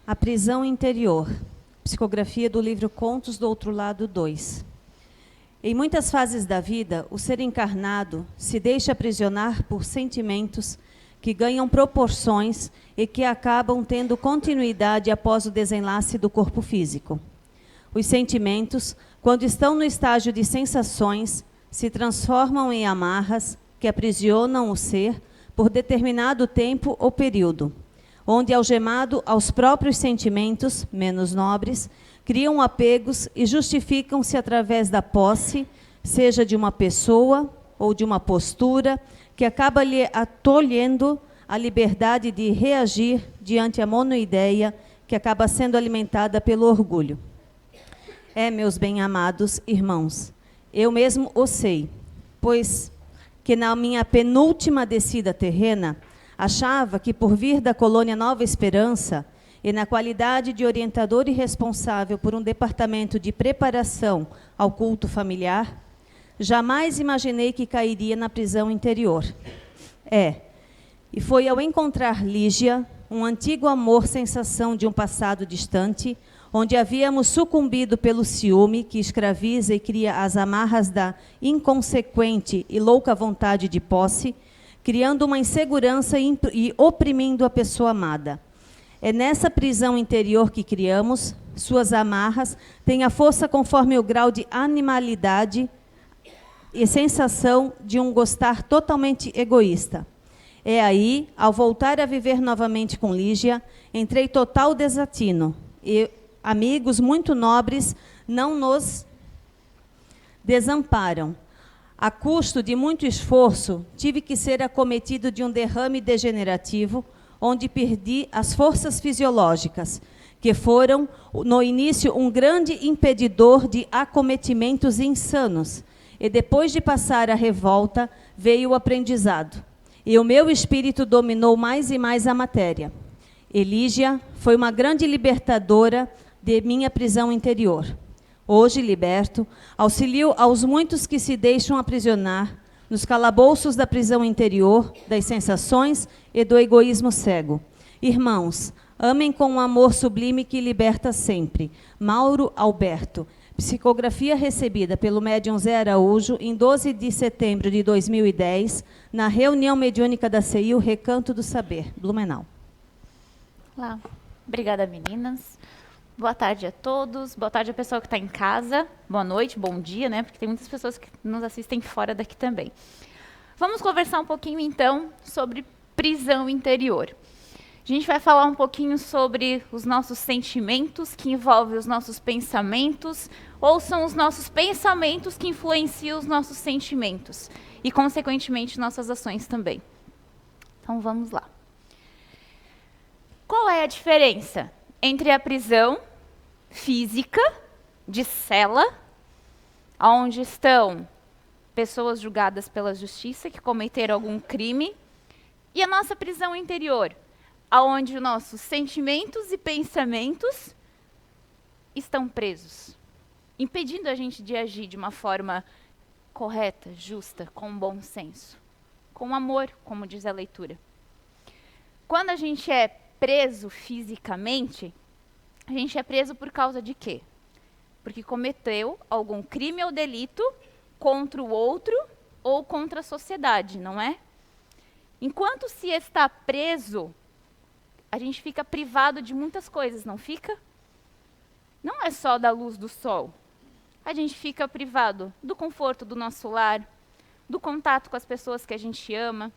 A prisão interior. Psicografia do livro Contos do Outro Lado 2. Em muitas fases da vida, o ser encarnado se deixa aprisionar por sentimentos que ganham proporções e que acabam tendo continuidade após o desenlace do corpo físico. Os sentimentos, quando estão no estágio de sensações, se transformam em amarras que aprisionam o ser por determinado tempo ou período, onde, algemado aos próprios sentimentos menos nobres, criam apegos e justificam-se através da posse, seja de uma pessoa ou de uma postura, que acaba lhe atolhendo a liberdade de reagir diante a monoideia que acaba sendo alimentada pelo orgulho. Meus bem-amados irmãos, eu mesmo o sei, pois que na minha penúltima descida terrena, achava que por vir da colônia Nova Esperança e na qualidade de orientador e responsável por um departamento de preparação ao culto familiar, jamais imaginei que cairia na prisão interior. E foi ao encontrar Lígia, um antigo amor, sensação de um passado distante, onde havíamos sucumbido pelo ciúme que escraviza e cria as amarras da inconsequente e louca vontade de posse, criando uma insegurança e oprimindo a pessoa amada. É nessa prisão interior que criamos, suas amarras têm a força conforme o grau de animalidade e sensação de um gostar totalmente egoísta. É aí, ao voltar a viver novamente com Lígia, entrei total desatino. E amigos muito nobres não nos desamparam. A custo de muito esforço, tive que ser acometido de um derrame degenerativo, onde perdi as forças fisiológicas, que foram, no início, um grande impedidor de acometimentos insanos. E depois de passar a revolta, veio o aprendizado. E o meu espírito dominou mais e mais a matéria. Lígia foi uma grande libertadora de minha prisão interior. Hoje, liberto, auxilio aos muitos que se deixam aprisionar nos calabouços da prisão interior, das sensações e do egoísmo cego. Irmãos, amem com um amor sublime que liberta sempre. Mauro Alberto. Psicografia recebida pelo médium Zé Araújo em 12 de setembro de 2010, na reunião mediúnica da CEI, o Recanto do Saber, Blumenau. Olá. Obrigada, meninas. Boa tarde a todos. Boa tarde a pessoa que está em casa. Boa noite, bom dia, né? Porque tem muitas pessoas que nos assistem fora daqui também. Vamos conversar um pouquinho, então, sobre prisão interior. A gente vai falar um pouquinho sobre os nossos sentimentos, que envolvem os nossos pensamentos, ou são os nossos pensamentos que influenciam os nossos sentimentos, e, consequentemente, nossas ações também. Então, vamos lá. Qual é a diferença entre a prisão física, de cela, onde estão pessoas julgadas pela justiça que cometeram algum crime, e a nossa prisão interior, onde os nossos sentimentos e pensamentos estão presos, impedindo a gente de agir de uma forma correta, justa, com bom senso, com amor, como diz a leitura. Quando a gente é preso fisicamente, a gente é preso por causa de quê? Porque cometeu algum crime ou delito contra o outro ou contra a sociedade, não é? Enquanto se está preso, a gente fica privado de muitas coisas, não fica? Não é só da luz do sol. A gente fica privado do conforto do nosso lar, do contato com as pessoas que a gente ama.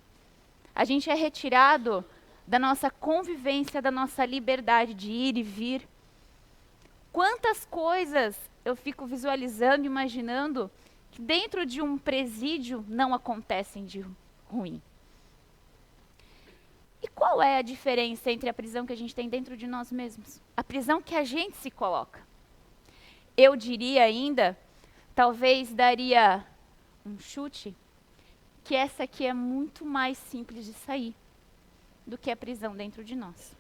A gente é retirado da nossa convivência, da nossa liberdade de ir e vir. Quantas coisas eu fico visualizando, imaginando, que dentro de um presídio não acontecem de ruim. E qual é a diferença entre a prisão que a gente tem dentro de nós mesmos? A prisão que a gente se coloca. Eu diria ainda, talvez daria um chute, que essa aqui é muito mais simples de sair do que a prisão dentro de nós.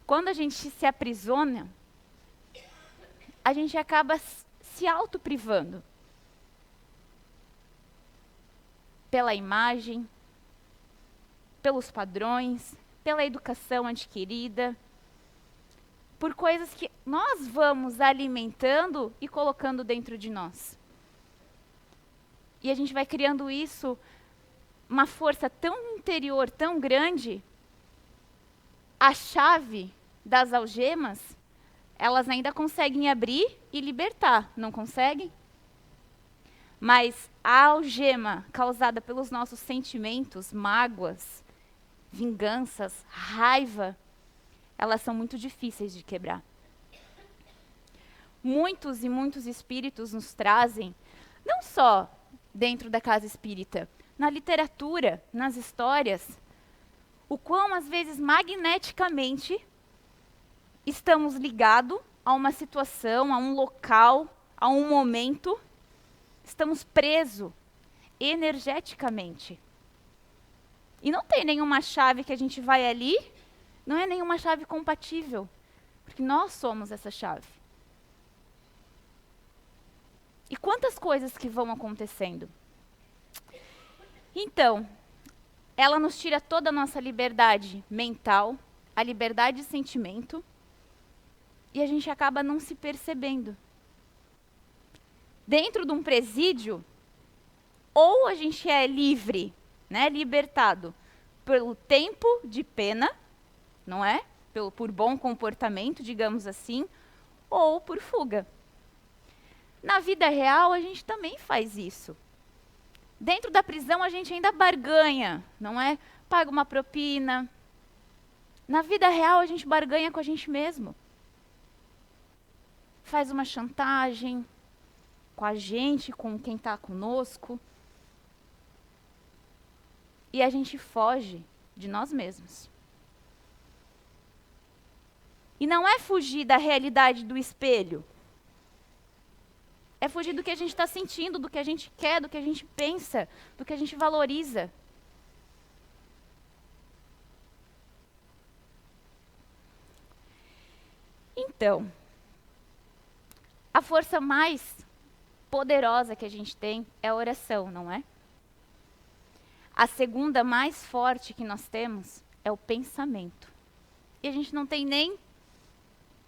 Quando a gente se aprisiona, a gente acaba se autoprivando pela imagem, pelos padrões, pela educação adquirida, por coisas que nós vamos alimentando e colocando dentro de nós. E a gente vai criando isso, uma força tão interior, tão grande, a chave das algemas, elas ainda conseguem abrir e libertar, não conseguem? Mas a algema causada pelos nossos sentimentos, mágoas, vinganças, raiva, elas são muito difíceis de quebrar. Muitos e muitos espíritos nos trazem, não só dentro da casa espírita, na literatura, nas histórias, o quão às vezes magneticamente estamos ligados a uma situação, a um local, a um momento, estamos presos energeticamente. E não tem nenhuma chave que a gente vai ali, não é nenhuma chave compatível, porque nós somos essa chave. E quantas coisas que vão acontecendo? Então, ela nos tira toda a nossa liberdade mental, a liberdade de sentimento, e a gente acaba não se percebendo. Dentro de um presídio, ou a gente é livre, né, libertado pelo tempo de pena, não é? Por bom comportamento, digamos assim, ou por fuga. Na vida real, a gente também faz isso. Dentro da prisão, a gente ainda barganha, não é? Paga uma propina. Na vida real, a gente barganha com a gente mesmo. Faz uma chantagem com a gente, com quem está conosco. E a gente foge de nós mesmos. E não é fugir da realidade do espelho. É fugir do que a gente está sentindo, do que a gente quer, do que a gente pensa, do que a gente valoriza. Então, a força mais poderosa que a gente tem é a oração, não é? A segunda mais forte que nós temos é o pensamento. E a gente não tem nem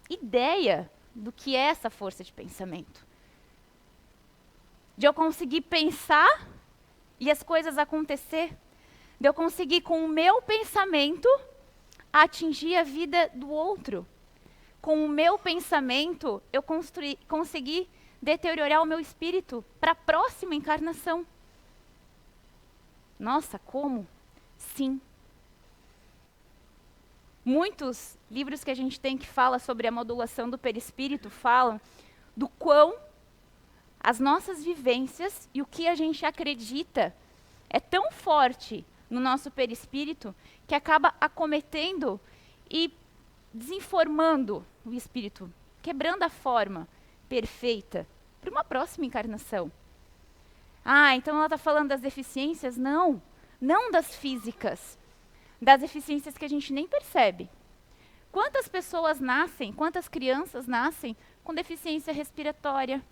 ideia do que é essa força de pensamento. De eu conseguir pensar e as coisas acontecer. De eu conseguir, com o meu pensamento, atingir a vida do outro. Com o meu pensamento, eu consegui deteriorar o meu espírito para a próxima encarnação. Nossa, como? Sim. Muitos livros que a gente tem que fala sobre a modulação do perispírito falam do quão as nossas vivências e o que a gente acredita é tão forte no nosso perispírito que acaba acometendo e desinformando o espírito, quebrando a forma perfeita para uma próxima encarnação. Ah, então ela está falando das deficiências? Não, não das físicas, das deficiências que a gente nem percebe. Quantas pessoas nascem, quantas crianças nascem com deficiência respiratória?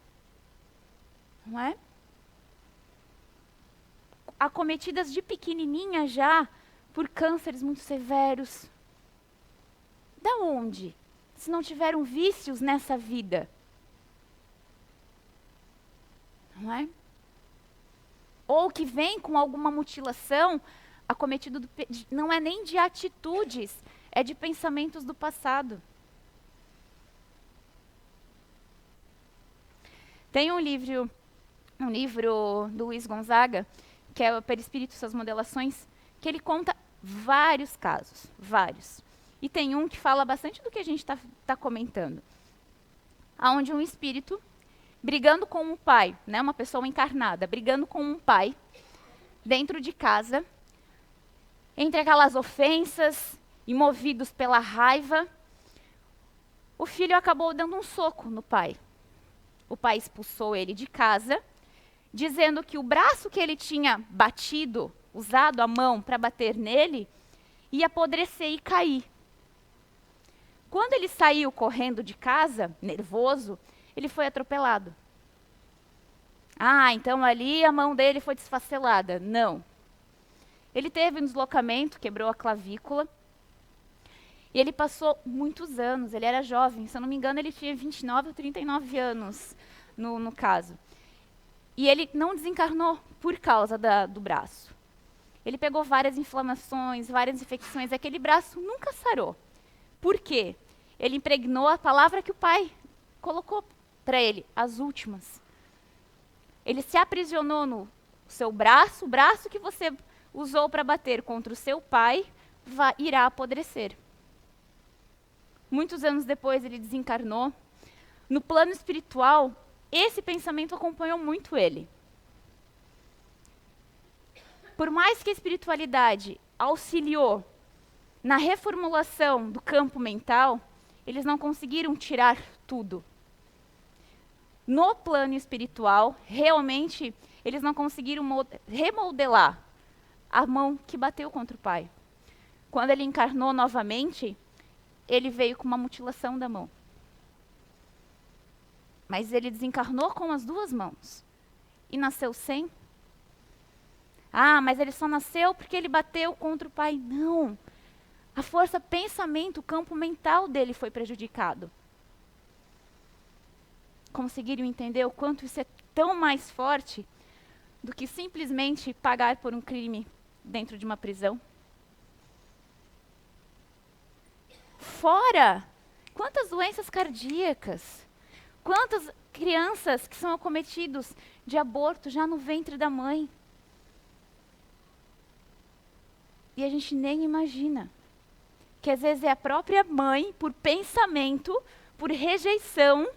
Não é? Acometidas de pequenininha já por cânceres muito severos. Da onde? Se não tiveram vícios nessa vida. Não é? Ou que vem com alguma mutilação, acometido não é nem de atitudes, é de pensamentos do passado. Tem um livro do Luiz Gonzaga, que é o Perispírito e suas modelações, que ele conta vários casos, vários. E tem um que fala bastante do que a gente está comentando. Onde um espírito, brigando com um pai, né, uma pessoa encarnada, brigando com um pai, dentro de casa, entre aquelas ofensas e movidos pela raiva, o filho acabou dando um soco no pai. O pai expulsou ele de casa, dizendo que o braço que ele tinha batido, usado a mão para bater nele, ia apodrecer e cair. Quando ele saiu correndo de casa, nervoso, ele foi atropelado. Ah, então ali a mão dele foi desfacelada. Não. Ele teve um deslocamento, quebrou a clavícula. E ele passou muitos anos, ele era jovem, se eu não me engano, ele tinha 29 ou 39 anos no caso. E ele não desencarnou por causa do braço. Ele pegou várias inflamações, várias infecções, aquele braço nunca sarou. Por quê? Ele impregnou a palavra que o pai colocou para ele, as últimas. Ele se aprisionou no seu braço, o braço que você usou para bater contra o seu pai irá apodrecer. Muitos anos depois ele desencarnou. No plano espiritual, esse pensamento acompanhou muito ele. Por mais que a espiritualidade auxiliou na reformulação do campo mental, eles não conseguiram tirar tudo. No plano espiritual, realmente, eles não conseguiram remodelar a mão que bateu contra o pai. Quando ele encarnou novamente, ele veio com uma mutilação da mão. Mas ele desencarnou com as duas mãos. E nasceu sem. Ah, mas ele só nasceu porque ele bateu contra o pai. Não. A força pensamento, o campo mental dele foi prejudicado. Conseguiram entender o quanto isso é tão mais forte do que simplesmente pagar por um crime dentro de uma prisão? Fora, quantas doenças cardíacas, quantas crianças que são acometidos de aborto já no ventre da mãe. E a gente nem imagina que às vezes é a própria mãe, por pensamento, por rejeição,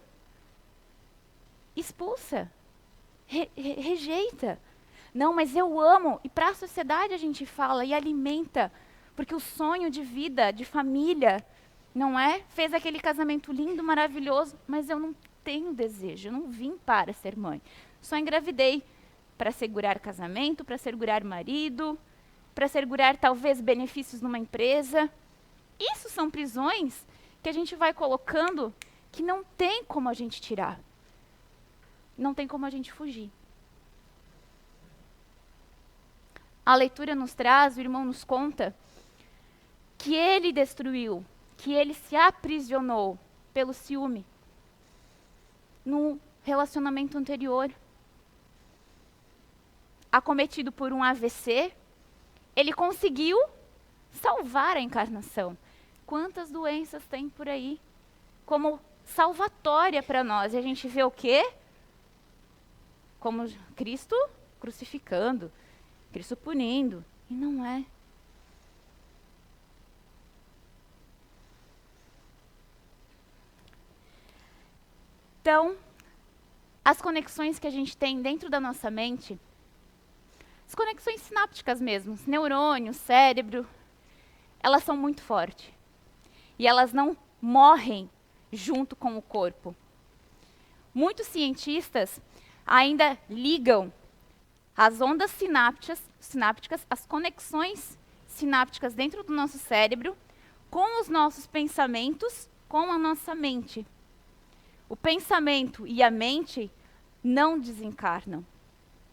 expulsa, rejeita. Não, mas eu amo. E para a sociedade a gente fala e alimenta, porque o sonho de vida, de família, não é? Fez aquele casamento lindo, maravilhoso, mas eu não tenho desejo, eu não vim para ser mãe. Só engravidei para assegurar casamento, para assegurar marido, para assegurar talvez benefícios numa empresa. Isso são prisões que a gente vai colocando que não tem como a gente tirar. Não tem como a gente fugir. A leitura nos traz, o irmão nos conta, que ele destruiu, que ele se aprisionou pelo ciúme no relacionamento anterior. Acometido por um AVC, ele conseguiu salvar a encarnação. Quantas doenças tem por aí como salvatória para nós? E a gente vê o quê? Como Cristo crucificando, Cristo punindo. E não é. Então, as conexões que a gente tem dentro da nossa mente, as conexões sinápticas mesmo, neurônio, cérebro, elas são muito fortes. E elas não morrem junto com o corpo. Muitos cientistas ainda ligam as ondas sinápticas, as conexões sinápticas dentro do nosso cérebro, com os nossos pensamentos, com a nossa mente. O pensamento e a mente não desencarnam.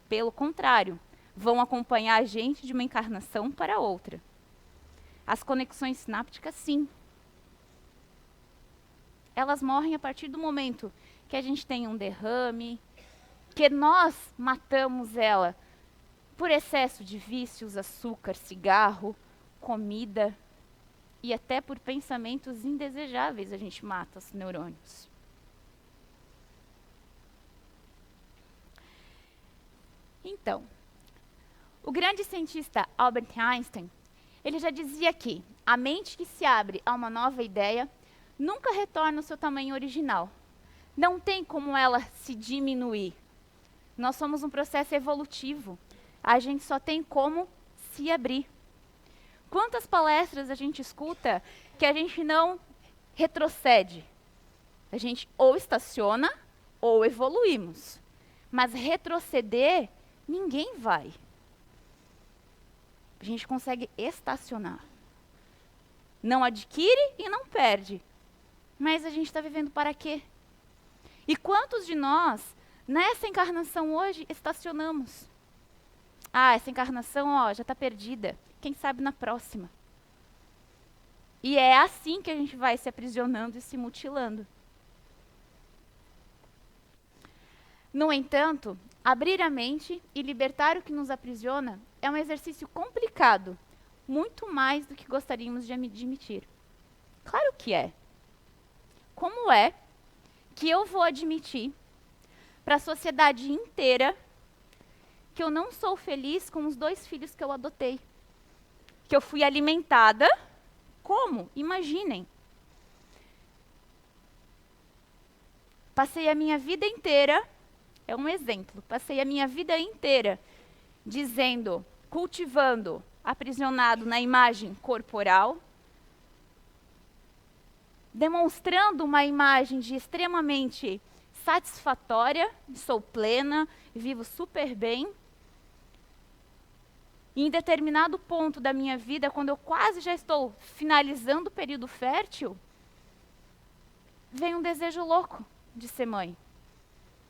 Pelo contrário, vão acompanhar a gente de uma encarnação para outra. As conexões sinápticas, sim. Elas morrem a partir do momento que a gente tem um derrame, que nós matamos ela por excesso de vícios, açúcar, cigarro, comida e até por pensamentos indesejáveis a gente mata os neurônios. Então, o grande cientista Albert Einstein, ele já dizia que a mente que se abre a uma nova ideia nunca retorna ao seu tamanho original. Não tem como ela se diminuir. Nós somos um processo evolutivo. A gente só tem como se abrir. Quantas palestras a gente escuta que a gente não retrocede? A gente ou estaciona ou evoluímos. Mas retroceder, ninguém vai. A gente consegue estacionar. Não adquire e não perde. Mas a gente está vivendo para quê? E quantos de nós, nessa encarnação hoje, estacionamos? Ah, essa encarnação já está perdida. Quem sabe na próxima? E é assim que a gente vai se aprisionando e se mutilando. No entanto, abrir a mente e libertar o que nos aprisiona é um exercício complicado, muito mais do que gostaríamos de admitir. Claro que é. Como é que eu vou admitir para a sociedade inteira que eu não sou feliz com os 2 filhos que eu adotei? Que eu fui alimentada como? Imaginem. Passei a minha vida inteira, é um exemplo, passei a minha vida inteira dizendo, cultivando, aprisionado na imagem corporal, demonstrando uma imagem de extremamente satisfatória, sou plena, vivo super bem. E em determinado ponto da minha vida, quando eu quase já estou finalizando o período fértil, vem um desejo louco de ser mãe.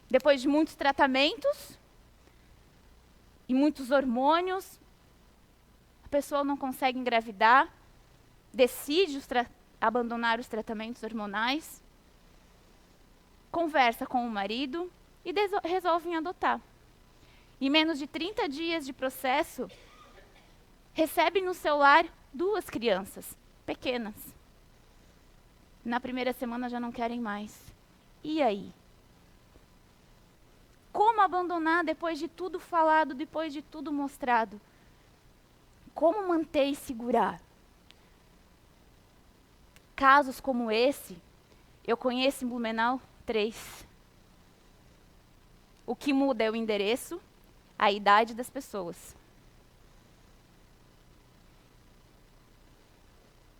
Depois de muitos tratamentos e muitos hormônios, a pessoa não consegue engravidar, decide abandonar os tratamentos hormonais, conversa com o marido e resolvem adotar. Em menos de 30 dias de processo, recebe no seu lar 2 crianças pequenas. Na primeira semana já não querem mais. E aí? Como abandonar depois de tudo falado, depois de tudo mostrado? Como manter e segurar? Casos como esse, eu conheço em Blumenau 3. O que muda é o endereço, a idade das pessoas.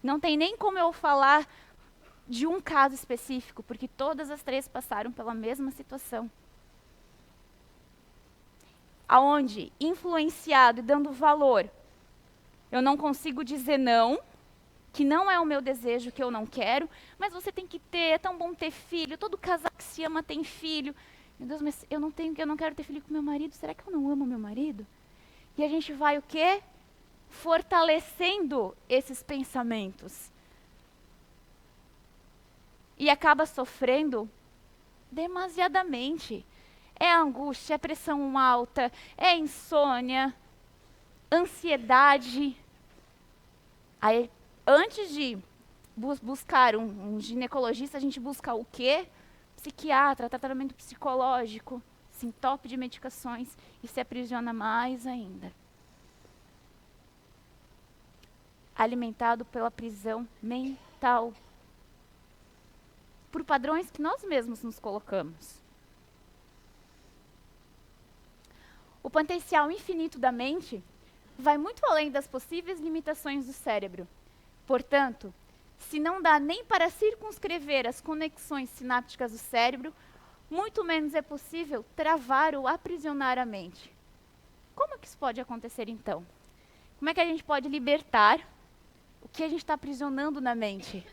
Não tem nem como eu falar de um caso específico, porque todas as 3 passaram pela mesma situação. Aonde, influenciado e dando valor, eu não consigo dizer não, que não é o meu desejo, que eu não quero, mas você tem que ter, é tão bom ter filho, todo casal que se ama tem filho. Meu Deus, mas eu não quero ter filho com meu marido, será que eu não amo meu marido? E a gente vai o quê? Fortalecendo esses pensamentos. E acaba sofrendo demasiadamente. É angústia, é pressão alta, é insônia, ansiedade. Aí, antes de buscar um ginecologista, a gente busca o quê? Psiquiatra, tratamento psicológico, sintope de medicações, e se aprisiona mais ainda. Alimentado pela prisão mental. Por padrões que nós mesmos nos colocamos. O potencial infinito da mente vai muito além das possíveis limitações do cérebro. Portanto, se não dá nem para circunscrever as conexões sinápticas do cérebro, muito menos é possível travar ou aprisionar a mente. Como que isso pode acontecer então? Como é que a gente pode libertar o que a gente está aprisionando na mente?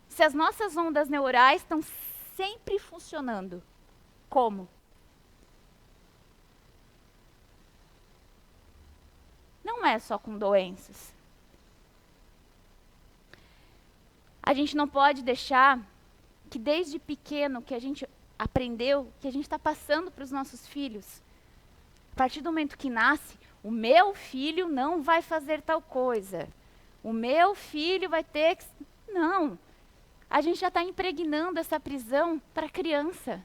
Se as nossas ondas neurais estão sempre funcionando, como? Não é só com doenças. A gente não pode deixar que desde pequeno que a gente aprendeu, que a gente está passando para os nossos filhos. A partir do momento que nasce, o meu filho não vai fazer tal coisa. O meu filho vai ter que... Não. A gente já está impregnando essa prisão para a criança.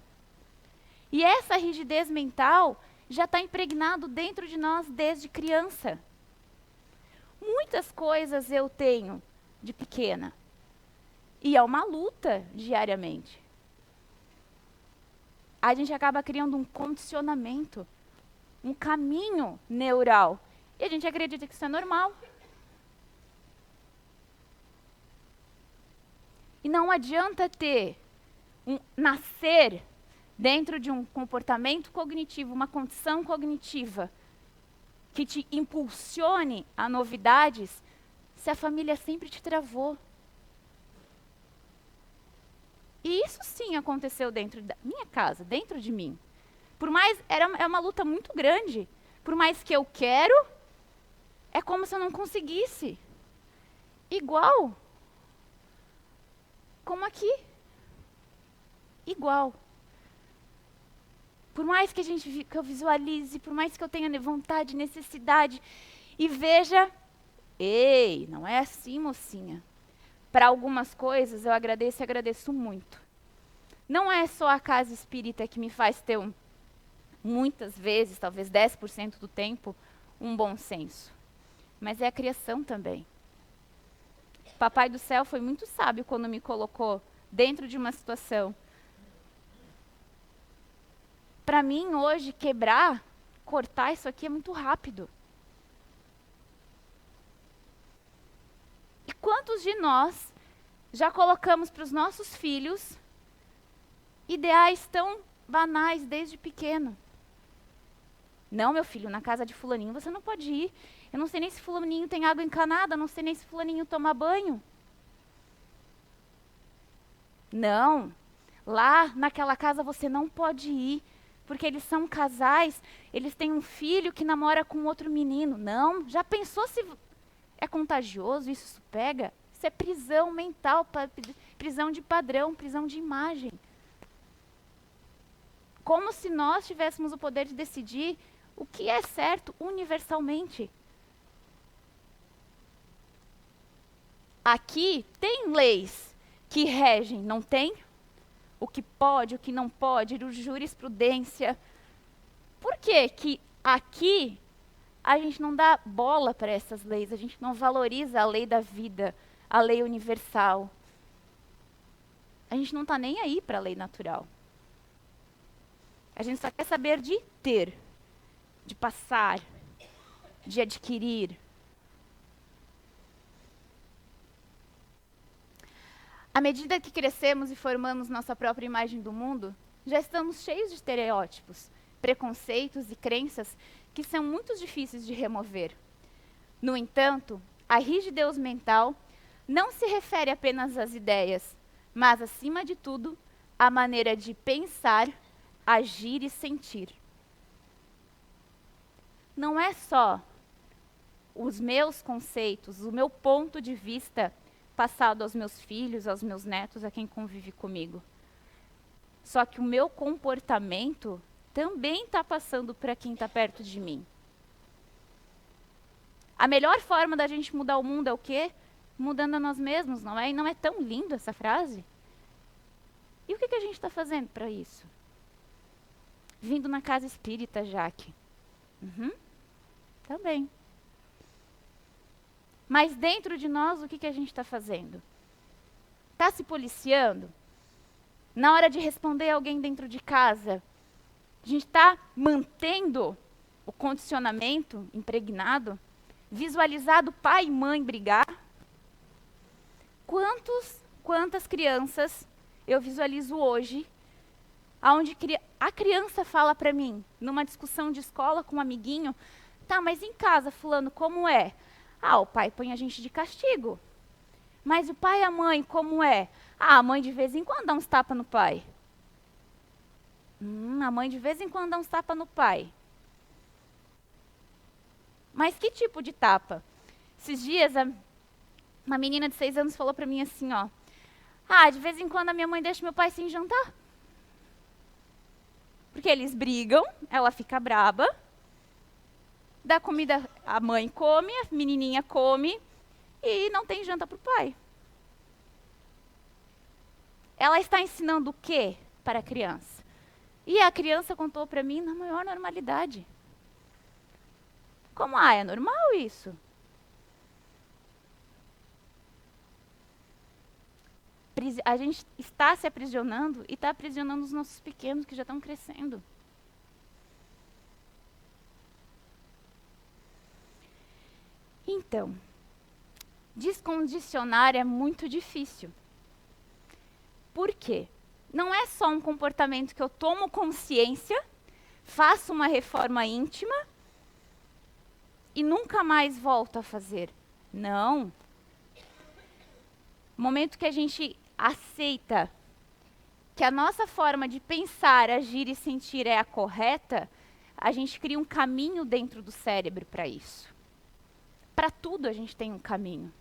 E essa rigidez mental já está impregnado dentro de nós desde criança. Muitas coisas eu tenho de pequena. E é uma luta diariamente. A gente acaba criando um condicionamento, um caminho neural. E a gente acredita que isso é normal. E não adianta nascer dentro de um comportamento cognitivo, uma condição cognitiva, que te impulsione a novidades, se a família sempre te travou. E isso sim aconteceu dentro da minha casa, dentro de mim. Por mais, é uma luta muito grande. Por mais que eu quero, é como se eu não conseguisse. igual. Como aqui. Igual. Por mais que que eu visualize, por mais que eu tenha vontade, necessidade, e veja, ei, não é assim, mocinha. Para algumas coisas eu agradeço e agradeço muito. Não é só a casa espírita que me faz ter, muitas vezes, talvez 10% do tempo, um bom senso. Mas é a criação também. Papai do céu foi muito sábio quando me colocou dentro de uma situação. Para mim, hoje, quebrar, cortar isso aqui é muito rápido. E quantos de nós já colocamos para os nossos filhos ideais tão banais desde pequeno? Não, meu filho, na casa de fulaninho você não pode ir. Eu não sei nem se fulaninho tem água encanada, não sei nem se fulaninho toma banho. Não, lá naquela casa você não pode ir, porque eles são casais, eles têm um filho que namora com outro menino. Não, já pensou se é contagioso, isso pega? Isso é prisão mental, prisão de padrão, prisão de imagem. Como se nós tivéssemos o poder de decidir o que é certo universalmente. Aqui tem leis que regem, não tem? O que pode, o que não pode, jurisprudência. Por que aqui a gente não dá bola para essas leis, a gente não valoriza a lei da vida, a lei universal? A gente não está nem aí para a lei natural. A gente só quer saber de ter, de passar, de adquirir. À medida que crescemos e formamos nossa própria imagem do mundo, já estamos cheios de estereótipos, preconceitos e crenças que são muito difíceis de remover. No entanto, a rigidez mental não se refere apenas às ideias, mas, acima de tudo, à maneira de pensar, agir e sentir. Não é só os meus conceitos, o meu ponto de vista passado aos meus filhos, aos meus netos, a quem convive comigo. Só que o meu comportamento também está passando para quem está perto de mim. A melhor forma da gente mudar o mundo é o quê? Mudando a nós mesmos, não é? E não é tão lindo essa frase? E o que a gente está fazendo para isso? Vindo na casa espírita, Jaque. Também. Mas dentro de nós, o que a gente está fazendo? Está se policiando? Na hora de responder alguém dentro de casa, a gente está mantendo o condicionamento impregnado? Visualizado pai e mãe brigar? Quantas crianças eu visualizo hoje, onde a criança fala para mim, numa discussão de escola com um amiguinho, tá, mas em casa, fulano, como é? Ah, o pai põe a gente de castigo. Mas o pai e a mãe, como é? Ah, a mãe de vez em quando dá uns tapas no pai. A mãe de vez em quando dá uns tapas no pai. Mas que tipo de tapa? Esses dias, uma menina de 6 anos falou para mim assim, ó. Ah, de vez em quando a minha mãe deixa meu pai sem jantar. Porque eles brigam, ela fica braba. Dá comida, a mãe come, a menininha come e não tem janta para o pai. Ela está ensinando o quê para a criança? E a criança contou para mim na maior normalidade. Como, é normal isso? A gente está se aprisionando e está aprisionando os nossos pequenos que já estão crescendo. Então, descondicionar é muito difícil. Por quê? Não é só um comportamento que eu tomo consciência, faço uma reforma íntima e nunca mais volto a fazer. Não. No momento que a gente aceita que a nossa forma de pensar, agir e sentir é a correta, a gente cria um caminho dentro do cérebro para isso. Para tudo a gente tem um caminho.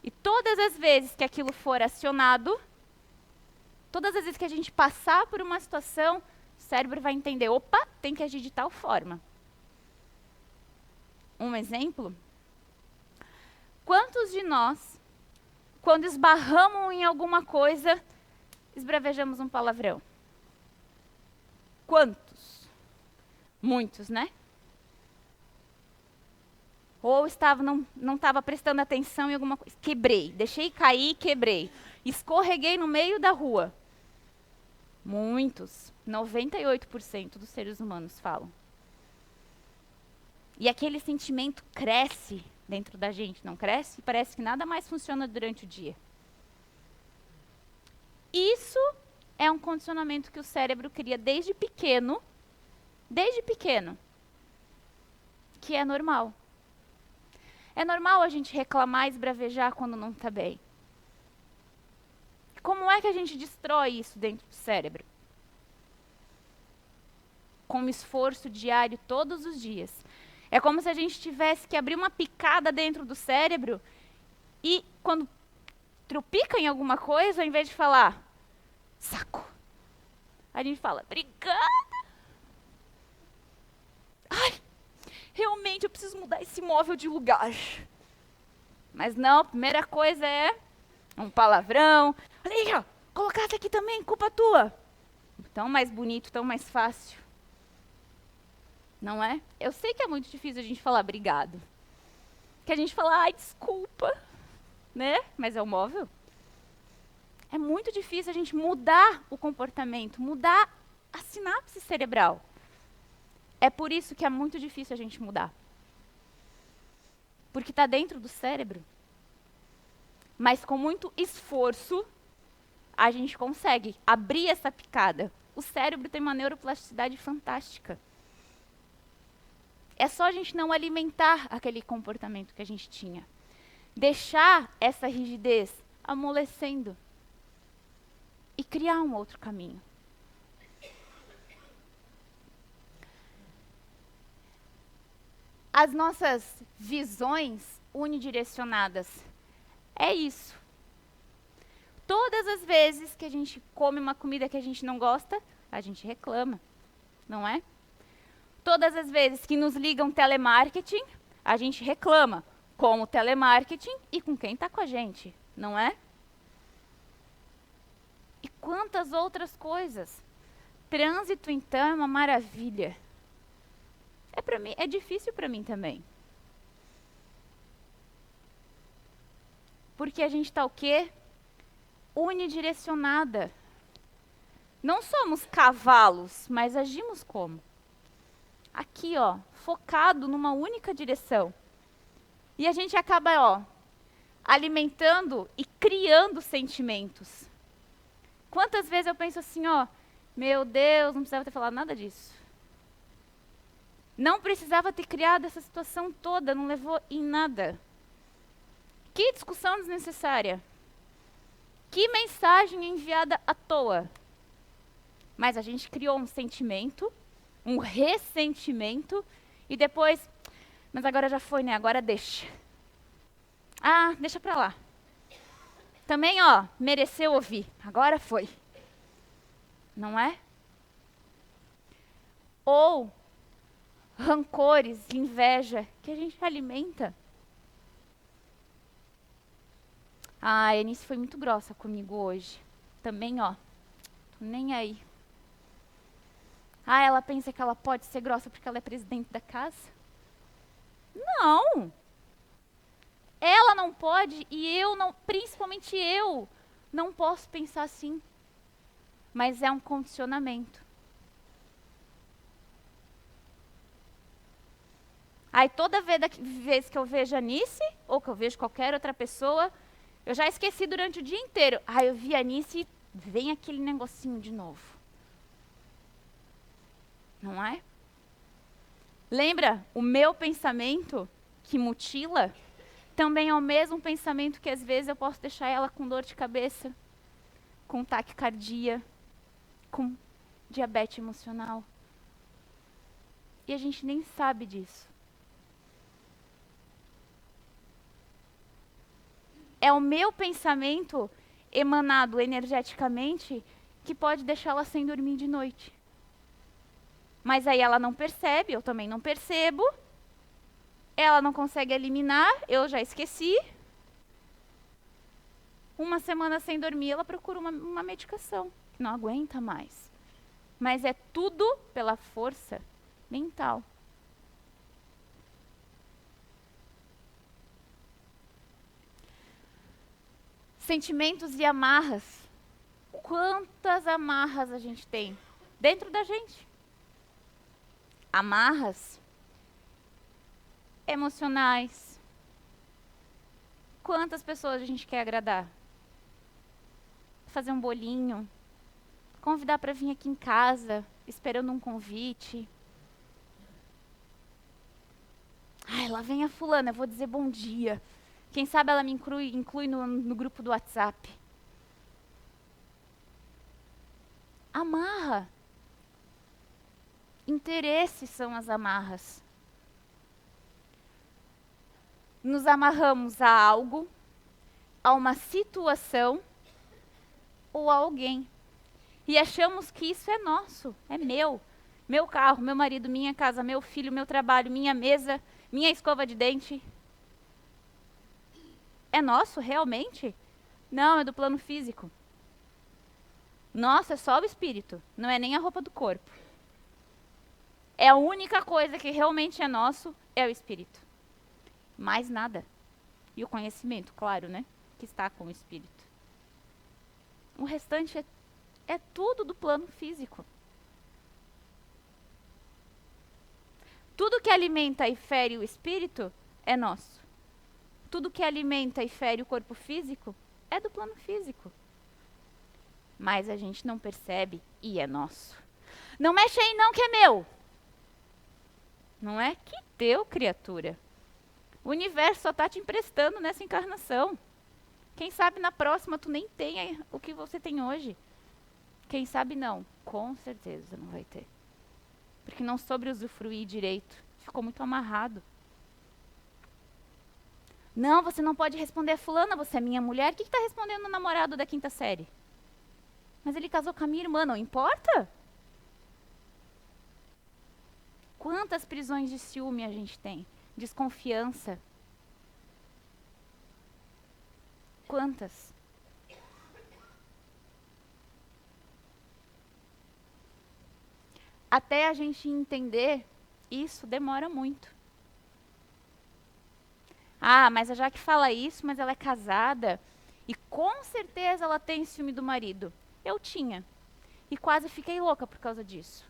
E todas as vezes que aquilo for acionado, todas as vezes que a gente passar por uma situação, o cérebro vai entender, opa, tem que agir de tal forma. Um exemplo? Quantos de nós, quando esbarramos em alguma coisa, esbravejamos um palavrão? Quantos? Muitos, né? Ou não estava prestando atenção em alguma coisa. Quebrei, deixei cair, quebrei. Escorreguei no meio da rua. Muitos, 98% dos seres humanos falam. E aquele sentimento cresce dentro da gente, não cresce? Parece que nada mais funciona durante o dia. Isso é um condicionamento que o cérebro cria desde pequeno, que é normal. É normal a gente reclamar e esbravejar quando não está bem. Como é que a gente destrói isso dentro do cérebro? Com um esforço diário todos os dias. É como se a gente tivesse que abrir uma picada dentro do cérebro e quando tropica em alguma coisa, ao invés de falar, saco, a gente fala, obrigada. Ai, realmente eu preciso mudar esse móvel de lugar. Mas não, a primeira coisa é um palavrão. Olha aí, ó, colocasse aqui também, culpa tua. Tão mais bonito, tão mais fácil. Não é? Eu sei que é muito difícil a gente falar obrigado. Que a gente fala, ai, desculpa. Né? Mas é o móvel. É muito difícil a gente mudar o comportamento, mudar a sinapse cerebral. É por isso que é muito difícil a gente mudar. Porque está dentro do cérebro. Mas com muito esforço, a gente consegue abrir essa picada. O cérebro tem uma neuroplasticidade fantástica. É só a gente não alimentar aquele comportamento que a gente tinha. Deixar essa rigidez amolecendo. E criar um outro caminho. As nossas visões unidirecionadas é isso. Todas as vezes que a gente come uma comida que a gente não gosta, a gente reclama, não é? Todas as vezes que nos ligam telemarketing, a gente reclama com o telemarketing e com quem está com a gente, não é? E quantas outras coisas. Trânsito, então, é uma maravilha. É difícil para mim também. Porque a gente está o quê? Unidirecionada. Não somos cavalos, mas agimos como? Aqui, ó, focado numa única direção. E a gente acaba, ó, alimentando e criando sentimentos. Quantas vezes eu penso assim, ó, meu Deus, não precisava ter falado nada disso. Não precisava ter criado essa situação toda, não levou em nada. Que discussão desnecessária. Que mensagem enviada à toa. Mas a gente criou um sentimento, um ressentimento, e depois, mas agora já foi, né? Agora deixa. Ah, deixa pra lá. Também, ó, mereceu ouvir. Agora foi. Não é? Ou rancores, inveja, que a gente alimenta. Ah, a Eunice foi muito grossa comigo hoje. Também, ó, tô nem aí. Ah, ela pensa que ela pode ser grossa porque ela é presidente da casa? Não. Ela não pode e eu não, principalmente eu, não posso pensar assim. Mas é um condicionamento. Aí toda vez que eu vejo a Anice, ou que eu vejo qualquer outra pessoa, eu já esqueci durante o dia inteiro. Aí eu vi a Anice e vem aquele negocinho de novo. Não é? Lembra? O meu pensamento que mutila também é o mesmo pensamento que às vezes eu posso deixar ela com dor de cabeça, com taquicardia, com diabetes emocional. E a gente nem sabe disso. É o meu pensamento emanado energeticamente que pode deixá-la sem dormir de noite. Mas aí ela não percebe, eu também não percebo. Ela não consegue eliminar, eu já esqueci. Uma semana sem dormir, ela procura uma medicação, que não aguenta mais. Mas é tudo pela força mental. Sentimentos e amarras. Quantas amarras a gente tem dentro da gente? Amarras emocionais. Quantas pessoas a gente quer agradar? Fazer um bolinho, convidar para vir aqui em casa, esperando um convite. Ai, lá vem a fulana, eu vou dizer bom dia. Quem sabe ela me inclui no grupo do WhatsApp. Amarra. Interesses são as amarras. Nos amarramos a algo, a uma situação ou a alguém. E achamos que isso é nosso, é meu. Meu carro, meu marido, minha casa, meu filho, meu trabalho, minha mesa, minha escova de dente. É nosso realmente? Não, é do plano físico. Nosso é só o espírito, não é nem a roupa do corpo. É a única coisa que realmente é nosso, é o espírito. Mais nada. E o conhecimento, claro, né? Que está com o espírito. O restante é tudo do plano físico. Tudo que alimenta e fere o espírito é nosso. Tudo que alimenta e fere o corpo físico é do plano físico. Mas a gente não percebe e é nosso. Não mexe aí não que é meu. Não é que teu, criatura. O universo só está te emprestando nessa encarnação. Quem sabe na próxima tu nem tenha o que você tem hoje. Quem sabe não. Com certeza não vai ter. Porque não soube usufruir direito. Ficou muito amarrado. Não, você não pode responder a fulana, você é minha mulher. O que está respondendo o namorado da 5ª série? Mas ele casou com a minha irmã, não importa? Quantas prisões de ciúme a gente tem? Desconfiança. Quantas? Até a gente entender, isso demora muito. Ah, mas a Jaque fala isso, mas ela é casada e com certeza ela tem ciúme do marido. Eu tinha. E quase fiquei louca por causa disso.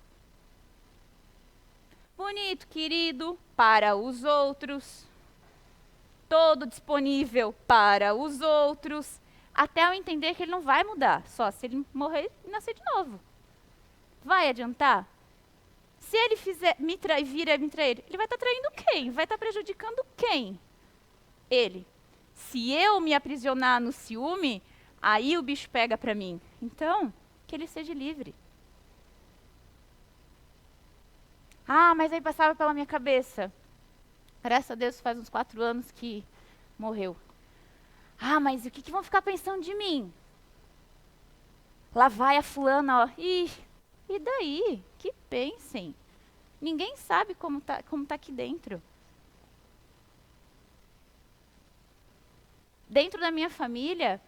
Bonito, querido, para os outros. Todo disponível para os outros. Até eu entender que ele não vai mudar. Só se ele morrer e nascer de novo. Vai adiantar? Se ele fizer me trair, ele vai estar traindo quem? Vai estar prejudicando quem? Ele. Se eu me aprisionar no ciúme, aí o bicho pega para mim. Então, que ele seja livre. Ah, mas aí passava pela minha cabeça. Graças a Deus faz uns 4 anos que morreu. Ah, mas o que vão ficar pensando de mim? Lá vai a fulana, ó. E daí? Que pensem. Ninguém sabe como tá aqui dentro. Dentro da minha família,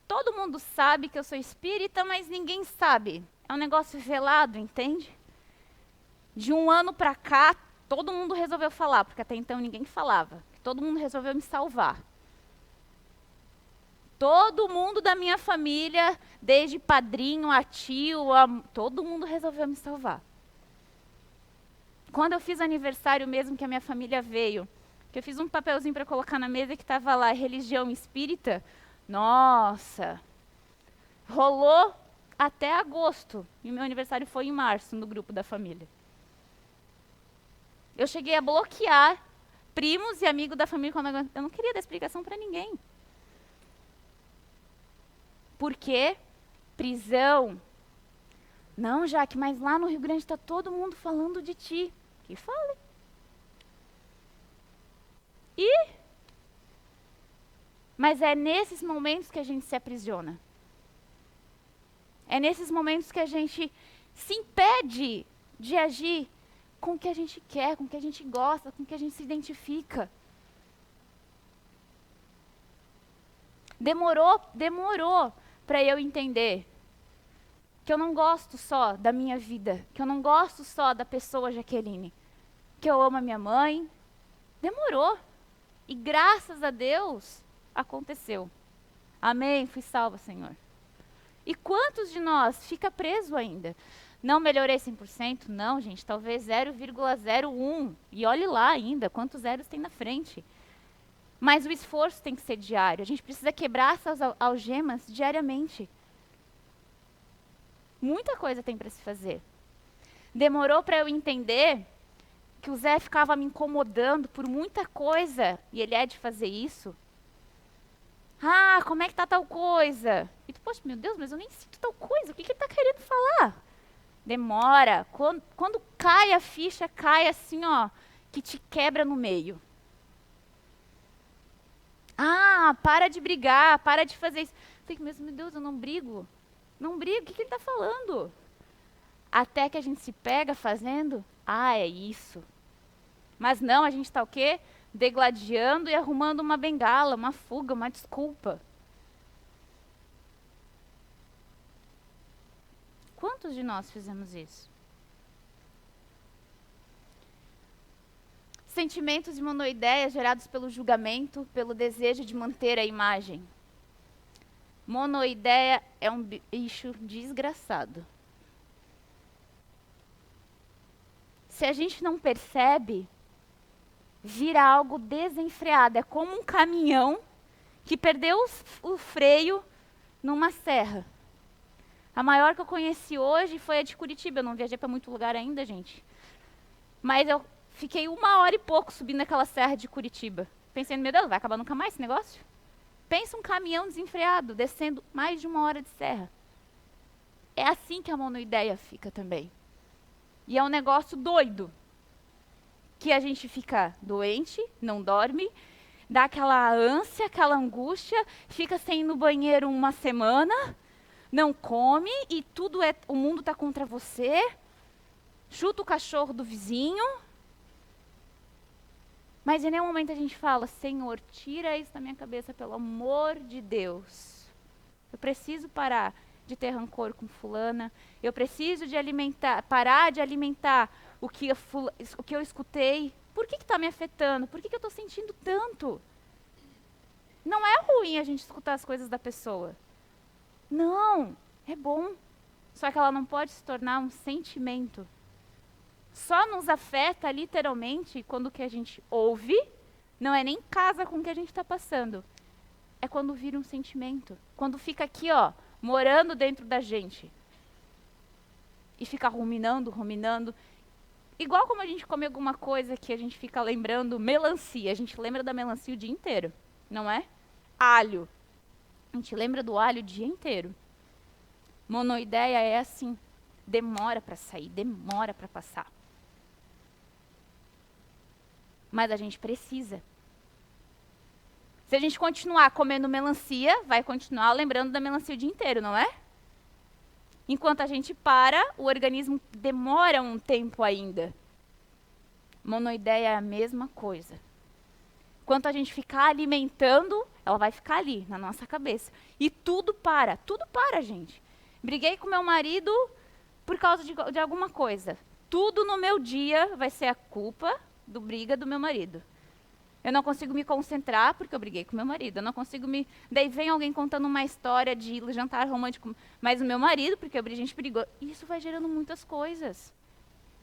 todo mundo sabe que eu sou espírita, mas ninguém sabe. É um negócio velado, entende? De um ano pra cá, todo mundo resolveu falar, porque até então ninguém falava. Todo mundo resolveu me salvar. Todo mundo da minha família, desde padrinho a tio, todo mundo resolveu me salvar. Quando eu fiz aniversário mesmo, que a minha família veio, que eu fiz um papelzinho para colocar na mesa que estava lá, religião espírita, nossa, rolou até agosto. E o meu aniversário foi em março, no grupo da família. Eu cheguei a bloquear primos e amigos da família quando eu não queria dar explicação para ninguém. Por quê? Prisão. Não, Jaque, mas lá no Rio Grande está todo mundo falando de ti. Que fale. Mas é nesses momentos que a gente se aprisiona. É nesses momentos que a gente se impede de agir com o que a gente quer, com o que a gente gosta, com o que a gente se identifica. Demorou para eu entender que eu não gosto só da minha vida, que eu não gosto só da pessoa Jaqueline, que eu amo a minha mãe. Demorou. E graças a Deus, aconteceu. Amém? Fui salva, Senhor. E quantos de nós fica preso ainda? Não melhorei 100%? Não, gente, talvez 0,01. E olhe lá ainda, quantos zeros tem na frente. Mas o esforço tem que ser diário. A gente precisa quebrar essas algemas diariamente. Muita coisa tem para se fazer. Demorou para eu entender que o Zé ficava me incomodando por muita coisa, e ele é de fazer isso. Ah, como é que tá tal coisa? E tu, poxa, meu Deus, mas eu nem sinto tal coisa, o que ele tá querendo falar? Demora. Quando cai a ficha, cai assim, ó, que te quebra no meio. Ah, para de brigar, para de fazer isso. Eu fico, meu Deus, eu não brigo. Não brigo, o que ele tá falando? Até que a gente se pega fazendo, é isso. Mas não, a gente está o quê? Degladiando e arrumando uma bengala, uma fuga, uma desculpa. Quantos de nós fizemos isso? Sentimentos e monoideias gerados pelo julgamento, pelo desejo de manter a imagem. Monoideia é um bicho desgraçado. Se a gente não percebe, vira algo desenfreado. É como um caminhão que perdeu o freio numa serra. A maior que eu conheci hoje foi a de Curitiba. Eu não viajei para muito lugar ainda, gente. Mas eu fiquei 1 hora e pouco subindo aquela serra de Curitiba. Pensando, meu Deus, vai acabar nunca mais esse negócio? Pensa um caminhão desenfreado, descendo mais de 1 hora de serra. É assim que a monoideia fica também. E é um negócio doido. Que a gente fica doente, não dorme, dá aquela ânsia, aquela angústia, fica sem ir no banheiro 1 semana, não come e o mundo está contra você, chuta o cachorro do vizinho. Mas em nenhum momento a gente fala, Senhor, tira isso da minha cabeça, pelo amor de Deus. Eu preciso parar de ter rancor com fulana, eu preciso parar de alimentar o que eu escutei. Por que está me afetando? Por que eu estou sentindo tanto? Não é ruim a gente escutar as coisas da pessoa. Não, é bom. Só que ela não pode se tornar um sentimento. Só nos afeta literalmente quando o que a gente ouve não é nem casa com o que a gente está passando. É quando vira um sentimento. Quando fica aqui, ó, morando dentro da gente. E fica ruminando. Igual como a gente come alguma coisa que a gente fica lembrando, melancia. A gente lembra da melancia o dia inteiro, não é? Alho. A gente lembra do alho o dia inteiro. Monoideia é assim. Demora para sair, demora para passar. Mas a gente precisa. Se a gente continuar comendo melancia, vai continuar lembrando da melancia o dia inteiro, não é? Enquanto a gente para, o organismo demora um tempo ainda. Monoideia é a mesma coisa. Enquanto a gente ficar alimentando, ela vai ficar ali, na nossa cabeça. E tudo para, gente. Briguei com meu marido por causa de alguma coisa. Tudo no meu dia vai ser a culpa do briga do meu marido. Eu não consigo me concentrar porque eu briguei com meu marido. Eu não consigo me... Daí vem alguém contando uma história de jantar romântico, mas o meu marido, porque a gente brigou. E isso vai gerando muitas coisas.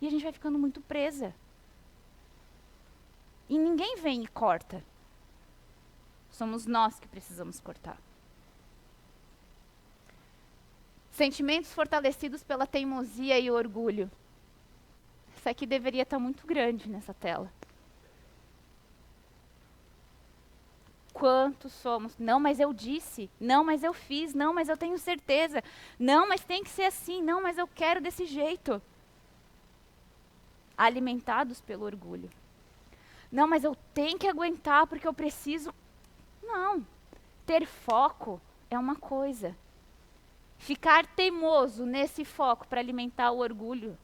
E a gente vai ficando muito presa. E ninguém vem e corta. Somos nós que precisamos cortar. Sentimentos fortalecidos pela teimosia e orgulho. Isso aqui deveria estar muito grande nessa tela. Quantos somos? Não, mas eu disse. Não, mas eu fiz. Não, mas eu tenho certeza. Não, mas tem que ser assim. Não, mas eu quero desse jeito. Alimentados pelo orgulho. Não, mas eu tenho que aguentar porque eu preciso. Não. ter foco é uma coisa. Ficar teimoso nesse foco para alimentar o orgulho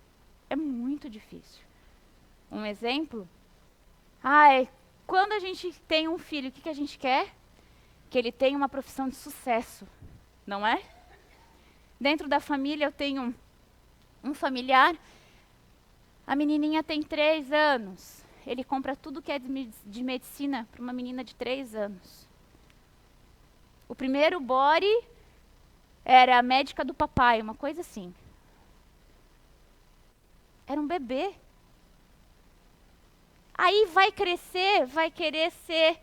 é muito difícil. Um exemplo? Quando a gente tem um filho, o que a gente quer? Que ele tenha uma profissão de sucesso, não é? Dentro da família eu tenho um familiar, a menininha tem 3 anos. Ele compra tudo que é de medicina para uma menina de 3 anos. O primeiro body era a médica do papai, uma coisa assim. Era um bebê. Aí vai crescer, vai querer ser,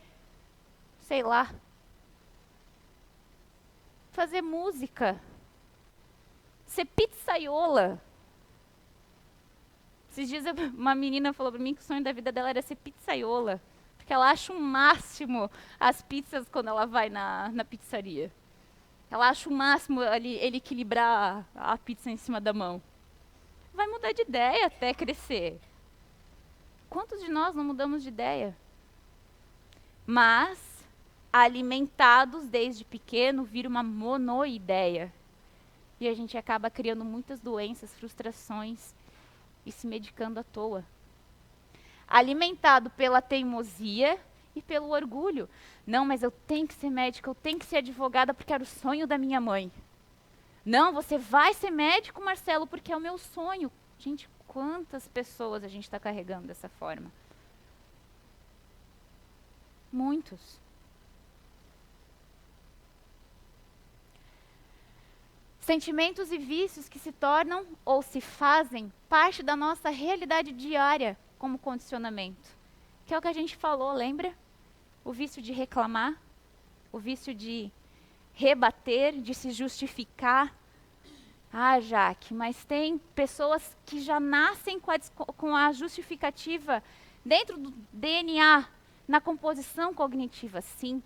sei lá, fazer música, ser pizzaiola. Esses dias uma menina falou para mim que o sonho da vida dela era ser pizzaiola, porque ela acha o máximo as pizzas quando ela vai na pizzaria. Ela acha o máximo ele equilibrar a pizza em cima da mão. Vai mudar de ideia até crescer. Quantos de nós não mudamos de ideia? Mas, alimentados desde pequeno, vira uma monoideia. E a gente acaba criando muitas doenças, frustrações e se medicando à toa. Alimentado pela teimosia e pelo orgulho. Não, mas eu tenho que ser médica, eu tenho que ser advogada porque era o sonho da minha mãe. Não, você vai ser médico, Marcelo, porque é o meu sonho. Gente, quantas pessoas a gente está carregando dessa forma? Muitos. Sentimentos e vícios que se tornam ou se fazem parte da nossa realidade diária como condicionamento. Que é o que a gente falou, lembra? O vício de reclamar, o vício de rebater, de se justificar. Jaque, mas tem pessoas que já nascem com a justificativa dentro do DNA, na composição cognitiva, sim.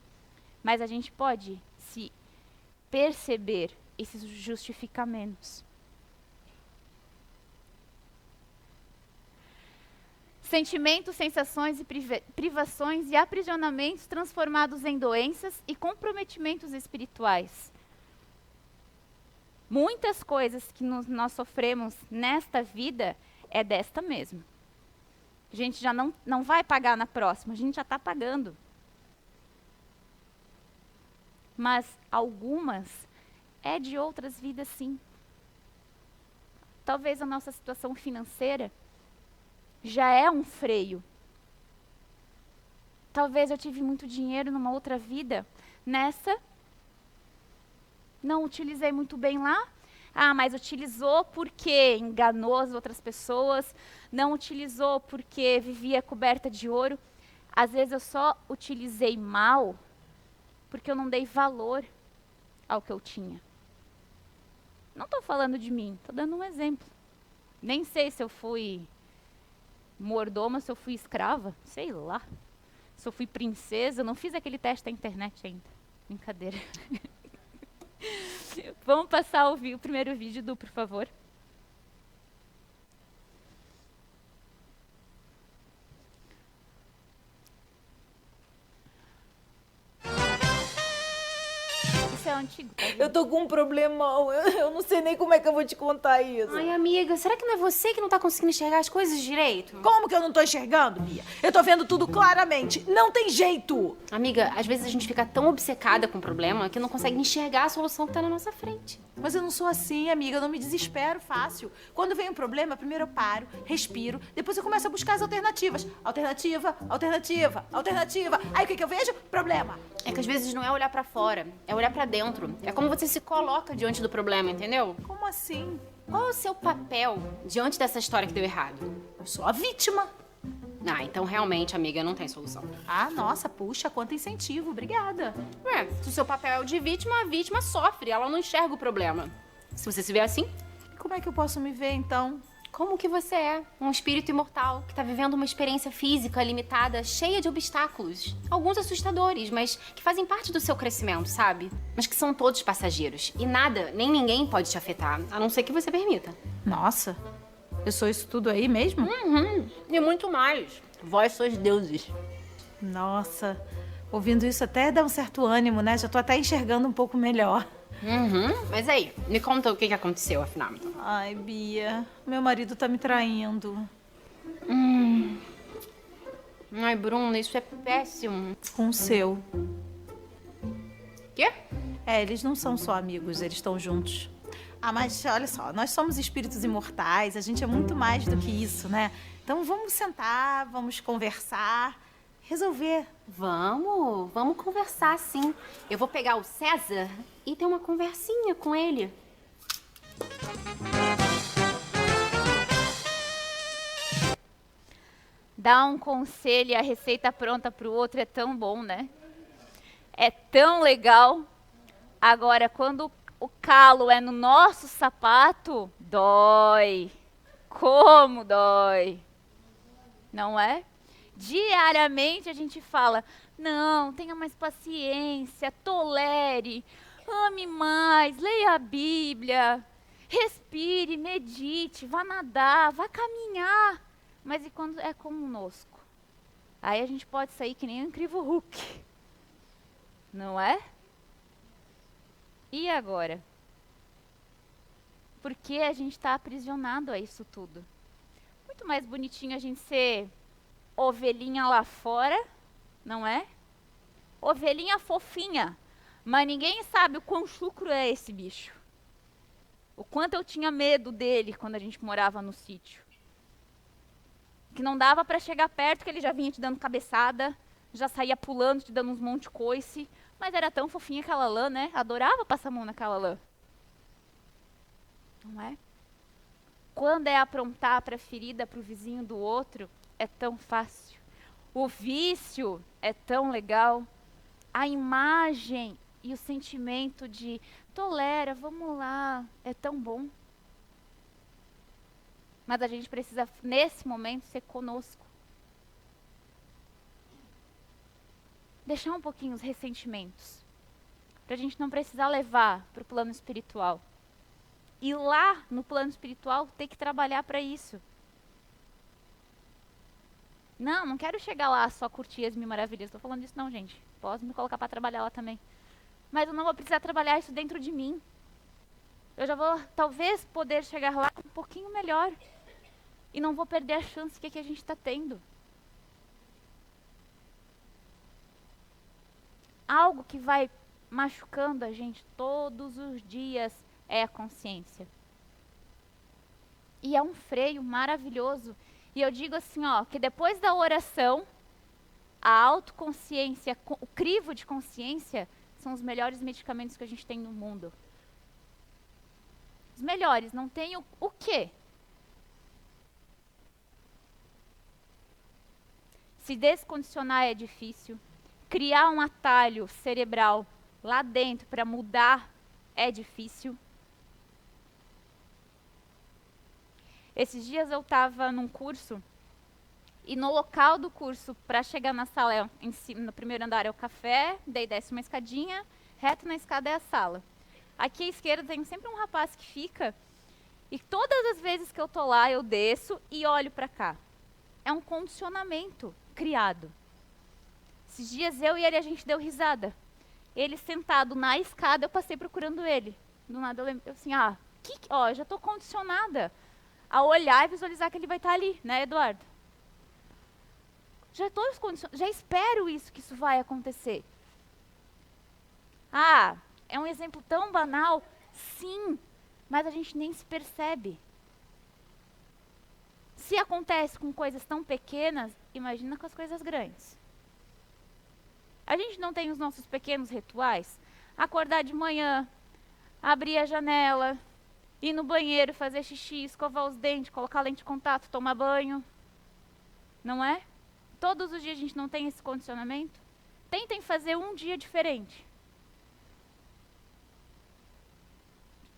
Mas a gente pode se perceber e se justificar menos. Sentimentos, sensações e privações e aprisionamentos transformados em doenças e comprometimentos espirituais. Muitas coisas que nós sofremos nesta vida é desta mesmo. A gente já não vai pagar na próxima, a gente já está pagando. Mas algumas é de outras vidas, sim. Talvez a nossa situação financeira já é um freio. Talvez eu tive muito dinheiro numa outra vida, nessa não utilizei muito bem lá. Mas utilizou porque enganou as outras pessoas, não utilizou porque vivia coberta de ouro. Às vezes eu só utilizei mal porque eu não dei valor ao que eu tinha. Não estou falando de mim, estou dando um exemplo. Nem sei se eu fui mordoma, se eu fui escrava, sei lá. Se eu fui princesa, não fiz aquele teste da internet ainda. Brincadeira. Vamos passar o primeiro vídeo, Du, por favor. Isso é antigo, tá vendo? Eu tô com um problemão. Eu não sei nem como é que eu vou te contar isso. Ai, amiga, será que não é você que não tá conseguindo enxergar as coisas direito? Como que eu não tô enxergando, Bia? Eu tô vendo tudo claramente. Não tem jeito. Amiga, às vezes a gente fica tão obcecada com o problema que não consegue enxergar a solução que tá na nossa frente. Mas eu não sou assim, amiga. Eu não me desespero fácil. Quando vem um problema, primeiro eu paro, respiro, depois eu começo a buscar as alternativas. Alternativa, alternativa, alternativa. Aí o que eu vejo? Problema. É que às vezes não é olhar pra fora, é olhar pra dentro. É como você se coloca diante do problema, entendeu? Como assim? Qual é o seu papel diante dessa história que deu errado? Eu sou a vítima. Então realmente, amiga, não tem solução. Nossa, puxa, quanto incentivo. Obrigada. Se o seu papel é o de vítima, a vítima sofre, ela não enxerga o problema. Se você se vê assim, E como é que eu posso me ver, então? como que você é? Um espírito imortal que tá vivendo uma experiência física limitada, cheia de obstáculos. Alguns assustadores, mas que fazem parte do seu crescimento, sabe? Mas que são todos passageiros. E nada, nem ninguém pode te afetar, a não ser que você permita. Nossa, eu sou isso tudo aí mesmo? E muito mais. Vós sois deuses. Nossa, Ouvindo isso até dá um certo ânimo, né? Já tô até enxergando um pouco melhor. Mas aí, me conta o que aconteceu, afinal. Então. Ai, Bia, meu marido tá me traindo. Ai, Bruna, isso é péssimo. Com o seu. Quê? Eles não são só amigos, eles estão juntos. Ah, mas olha só, nós somos espíritos imortais, a gente é muito mais do que isso, né? Então vamos sentar, vamos conversar, resolver. Vamos conversar, sim. Eu vou pegar o César e ter uma conversinha com ele. Dar um conselho e a receita pronta para o outro é tão bom, né? É tão legal. Agora, quando o calo é no nosso sapato, dói. Como dói. Não é? Diariamente a gente fala, não, tenha mais paciência, tolere, ame mais, leia a Bíblia, respire, medite, vá nadar, vá caminhar. Mas e quando é conosco? Aí a gente pode sair que nem um incrível Hulk. Não é? E agora? Por que a gente está aprisionado a isso tudo? Muito mais bonitinho a gente ser ovelhinha lá fora, não é? Ovelhinha fofinha, mas ninguém sabe o quão chucro é esse bicho. O quanto eu tinha medo dele quando a gente morava no sítio. Que não dava para chegar perto, que ele já vinha te dando cabeçada, já saía pulando, te dando uns monte de coice. Mas era tão fofinha aquela lã, né? Adorava passar a mão naquela lã. Não é? Quando é aprontar para a ferida para o vizinho do outro, é tão fácil. O vício é tão legal. A imagem e o sentimento de tolera, vamos lá, é tão bom. Mas a gente precisa, nesse momento, ser conosco. Deixar um pouquinho os ressentimentos. Para a gente não precisar levar para o plano espiritual. E lá, no plano espiritual, ter que trabalhar para isso. Não quero chegar lá só curtir as mil maravilhas. Estou falando isso não, gente. Posso me colocar para trabalhar lá também. Mas eu não vou precisar trabalhar isso dentro de mim. Eu já vou, talvez, poder chegar lá um pouquinho melhor. E não vou perder a chance que a gente está tendo. Algo que vai machucando a gente todos os dias é a consciência. E é um freio maravilhoso. E eu digo assim, ó, que depois da oração, a autoconsciência, o crivo de consciência, são os melhores medicamentos que a gente tem no mundo. Os melhores, não tem o quê? Se descondicionar é difícil. Criar um atalho cerebral lá dentro para mudar é difícil. Esses dias eu estava num curso e no local do curso, para chegar na sala, em cima, no primeiro andar é o café, daí desce uma escadinha, reto na escada é a sala. Aqui à esquerda tem sempre um rapaz que fica e todas as vezes que eu tô lá eu desço e olho para cá. É um condicionamento criado. Esses dias eu e ele a gente deu risada. Ele sentado na escada, eu passei procurando ele. Do nada eu lembro, assim, eu já estou condicionada a olhar e visualizar que ele vai estar ali, né, Eduardo? Já espero isso, que isso vai acontecer. É um exemplo tão banal, sim, mas a gente nem se percebe. Se acontece com coisas tão pequenas, imagina com as coisas grandes. A gente não tem os nossos pequenos rituais? Acordar de manhã, abrir a janela, ir no banheiro, fazer xixi, escovar os dentes, colocar lente de contato, tomar banho. Não é? Todos os dias a gente não tem esse condicionamento? Tentem fazer um dia diferente.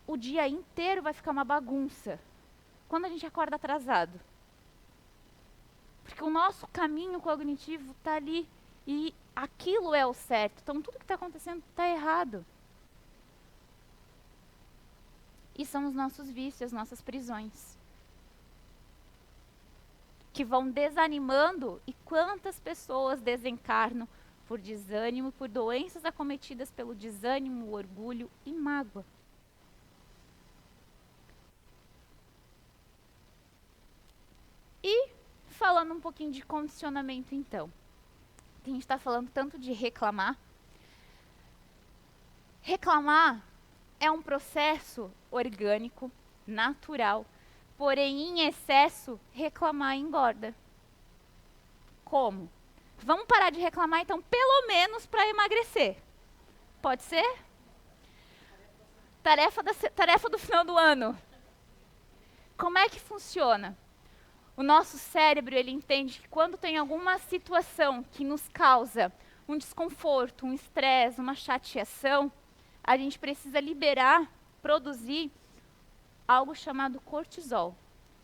O dia inteiro vai ficar uma bagunça. Quando a gente acorda atrasado. Porque o nosso caminho cognitivo está ali e aquilo é o certo. Então tudo que está acontecendo está errado. E são os nossos vícios, as nossas prisões. Que vão desanimando. E quantas pessoas desencarnam por desânimo, por doenças acometidas pelo desânimo, orgulho e mágoa. E falando um pouquinho de condicionamento, então. A gente está falando tanto de reclamar. Reclamar é um processo orgânico, natural, porém em excesso, reclamar engorda. Como? Vamos parar de reclamar, então, pelo menos para emagrecer. Pode ser? Tarefa do final do ano. Como é que funciona? O nosso cérebro, ele entende que quando tem alguma situação que nos causa um desconforto, um estresse, uma chateação, a gente precisa liberar, produzir algo chamado cortisol,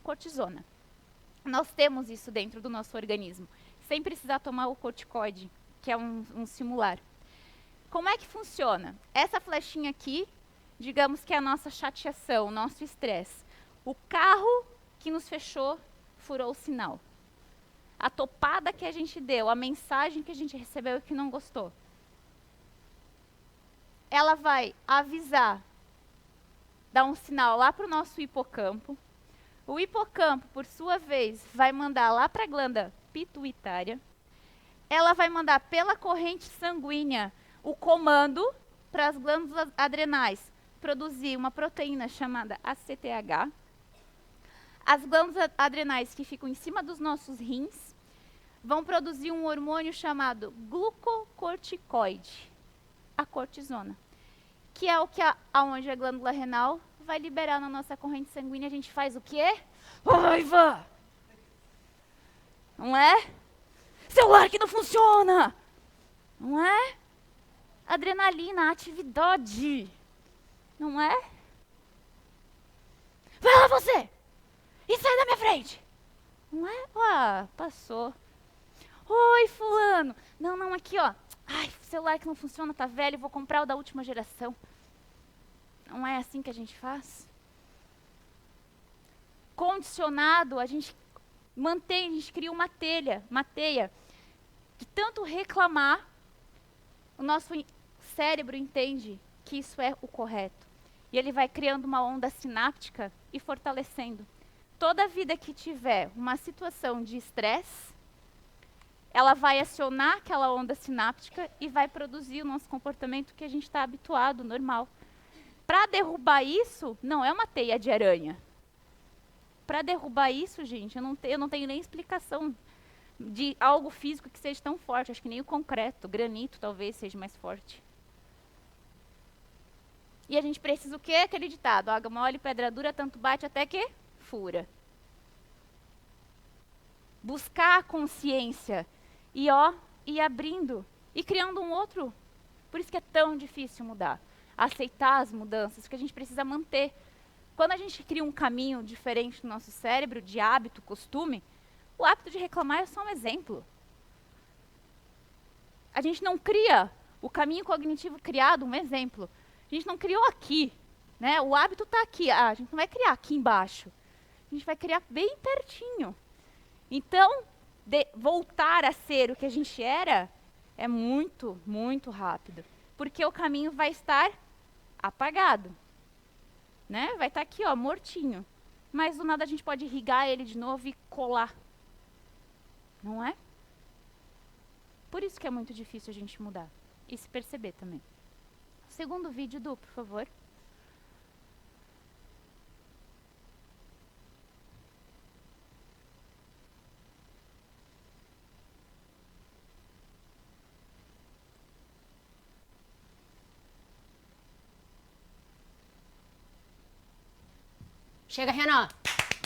cortisona. Nós temos isso dentro do nosso organismo, sem precisar tomar o corticoide, que é um simular. Como é que funciona? Essa flechinha aqui, digamos que é a nossa chateação, o nosso estresse. O carro que nos fechou furou o sinal. A topada que a gente deu, a mensagem que a gente recebeu e que não gostou. Ela vai avisar, dar um sinal lá para o nosso hipocampo. O hipocampo, por sua vez, vai mandar lá para a glândula pituitária. Ela vai mandar pela corrente sanguínea o comando para as glândulas adrenais produzir uma proteína chamada ACTH. As glândulas adrenais que ficam em cima dos nossos rins vão produzir um hormônio chamado glucocorticoide, a cortisona, que é o que aonde a glândula renal vai liberar na nossa corrente sanguínea. A gente faz o quê? Raiva! Não é? Celular que não funciona! Não é? Adrenalina, atividade. Não é? Vai lá você! E sai da minha frente! Não é? Ah, passou. Oi, fulano. Não, aqui, ó. Ai, celular que não funciona, tá velho, vou comprar o da última geração. Não é assim que a gente faz? Condicionado, a gente mantém, a gente cria uma teia. De tanto reclamar, o nosso cérebro entende que isso é o correto. E ele vai criando uma onda sináptica e fortalecendo. Toda vida que tiver uma situação de estresse, ela vai acionar aquela onda sináptica e vai produzir o nosso comportamento que a gente está habituado, normal. Para derrubar isso, não é uma teia de aranha. Para derrubar isso, gente, eu não tenho nem explicação de algo físico que seja tão forte. Acho que nem o concreto, granito talvez seja mais forte. E a gente precisa o quê? Aquele ditado, água mole, pedra dura, tanto bate até que fura. Buscar a consciência e ir abrindo e criando um outro. Por isso que é tão difícil mudar. Aceitar as mudanças que a gente precisa manter. Quando a gente cria um caminho diferente no nosso cérebro, de hábito, costume, o hábito de reclamar é só um exemplo. A gente não cria o caminho cognitivo criado, um exemplo. A gente não criou aqui, né? O hábito está aqui. Ah, a gente não vai criar aqui embaixo. A gente vai criar bem pertinho. Então, voltar a ser o que a gente era é muito, muito rápido. Porque o caminho vai estar apagado. Né? Vai estar aqui, ó, mortinho. Mas do nada a gente pode irrigar ele de novo e colar. Não é? Por isso que é muito difícil a gente mudar. E se perceber também. Segundo vídeo, Du, por favor. Chega, Renan.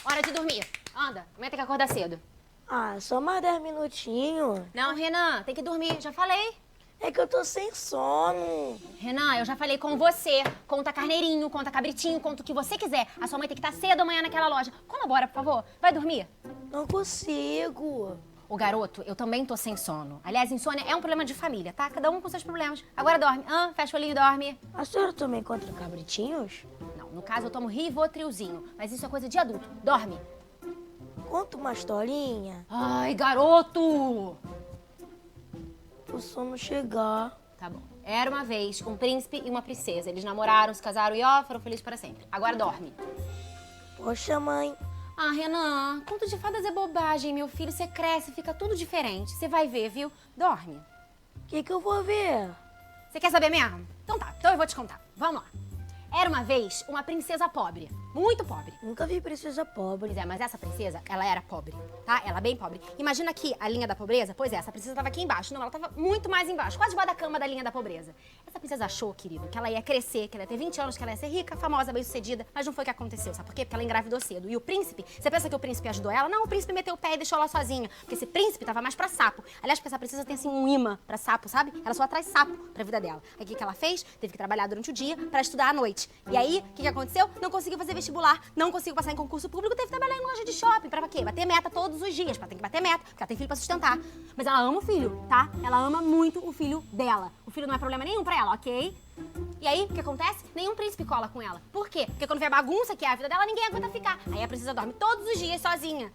Hora de dormir. Anda, amanhã tem que acordar cedo. Ah, só mais 10 minutinhos. Não, Renan, tem que dormir. Já falei. É que eu tô sem sono. Renan, eu já falei com você. Conta carneirinho, conta cabritinho, conta o que você quiser. A sua mãe tem que estar cedo amanhã naquela loja. Colabora, por favor. Vai dormir. Não consigo. Ô, garoto, eu também tô sem sono. Aliás, insônia é um problema de família, tá? Cada um com seus problemas. Agora dorme. Fecha o olhinho e dorme. A senhora também contra cabritinhos? Não, no caso eu tomo Rivotrilzinho. Mas isso é coisa de adulto. Dorme. Conta uma historinha. Ai, garoto! pro sono chegar. Tá bom. Era uma vez um príncipe e uma princesa. Eles namoraram, se casaram e ó, foram felizes para sempre. Agora dorme. Poxa, mãe. Ah, Renan, conto de fadas é bobagem, meu filho. Você cresce, fica tudo diferente. Você vai ver, viu? Dorme. O que eu vou ver? Você quer saber mesmo? Então tá, então eu vou te contar. Vamos lá. Era uma vez uma princesa pobre. Muito pobre. Nunca vi princesa pobre. Pois é, mas essa princesa, ela era pobre, tá? Ela bem pobre. Imagina aqui a linha da pobreza. Pois é, essa princesa tava aqui embaixo. Não, ela tava muito mais embaixo, quase debaixo da cama da linha da pobreza. Essa princesa achou, querido, que ela ia crescer, que ela ia ter 20 anos, que ela ia ser rica, famosa, bem-sucedida. Mas não foi o que aconteceu, sabe por quê? Porque ela engravidou cedo. E o príncipe, você pensa que o príncipe ajudou ela? Não, o príncipe meteu o pé e deixou ela sozinha. Porque esse príncipe tava mais pra sapo. Aliás, porque essa princesa tem assim um imã pra sapo, sabe? Ela só atrai sapo pra vida dela. Aí o que ela fez? Teve que trabalhar durante o dia pra estudar à noite. E aí, o que aconteceu? Não conseguiu fazer vestibular, não conseguiu passar em concurso público, teve que trabalhar em loja de shopping. Pra quê? Bater meta todos os dias. Pra ter que bater meta, porque ela tem filho pra sustentar. Mas ela ama o filho, tá? Ela ama muito o filho dela. O filho não é problema nenhum pra ela, ok? E aí, o que acontece? Nenhum príncipe cola com ela. Por quê? Porque quando vê a bagunça que é a vida dela, ninguém aguenta ficar. Aí a princesa dorme todos os dias sozinha.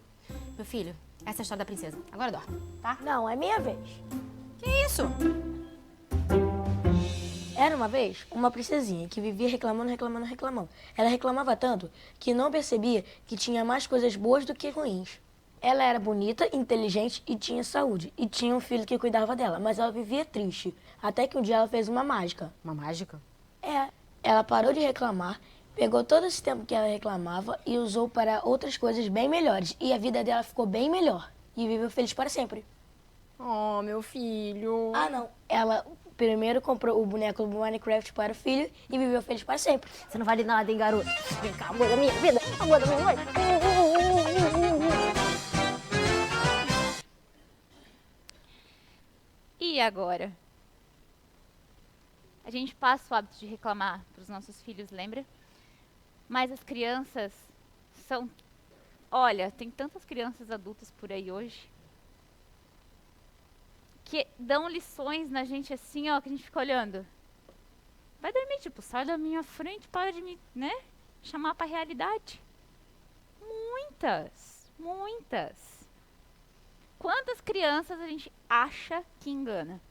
Meu filho, essa é a história da princesa. Agora dorme, tá? Não, é minha vez. Que isso? Era uma vez uma princesinha que vivia reclamando. Ela reclamava tanto que não percebia que tinha mais coisas boas do que ruins. Ela era bonita, inteligente e tinha saúde. E tinha um filho que cuidava dela, mas ela vivia triste. Até que um dia ela fez uma mágica. Uma mágica? Ela parou de reclamar, pegou todo esse tempo que ela reclamava e usou para outras coisas bem melhores. E a vida dela ficou bem melhor. E viveu feliz para sempre. Oh, meu filho. Ah, não. Ela primeiro comprou o boneco do Minecraft para o filho e viveu feliz para sempre. Você não vale nada, hein, garoto? Vem cá, amor da minha vida, amor da minha mãe. E agora? A gente passa o hábito de reclamar para os nossos filhos, lembra? Mas as crianças são... Olha, tem tantas crianças adultas por aí hoje que dão lições na gente assim, ó, que a gente fica olhando. Vai dormir, tipo, sai da minha frente, para de me, né, chamar pra realidade. Muitas. Quantas crianças a gente acha que engana?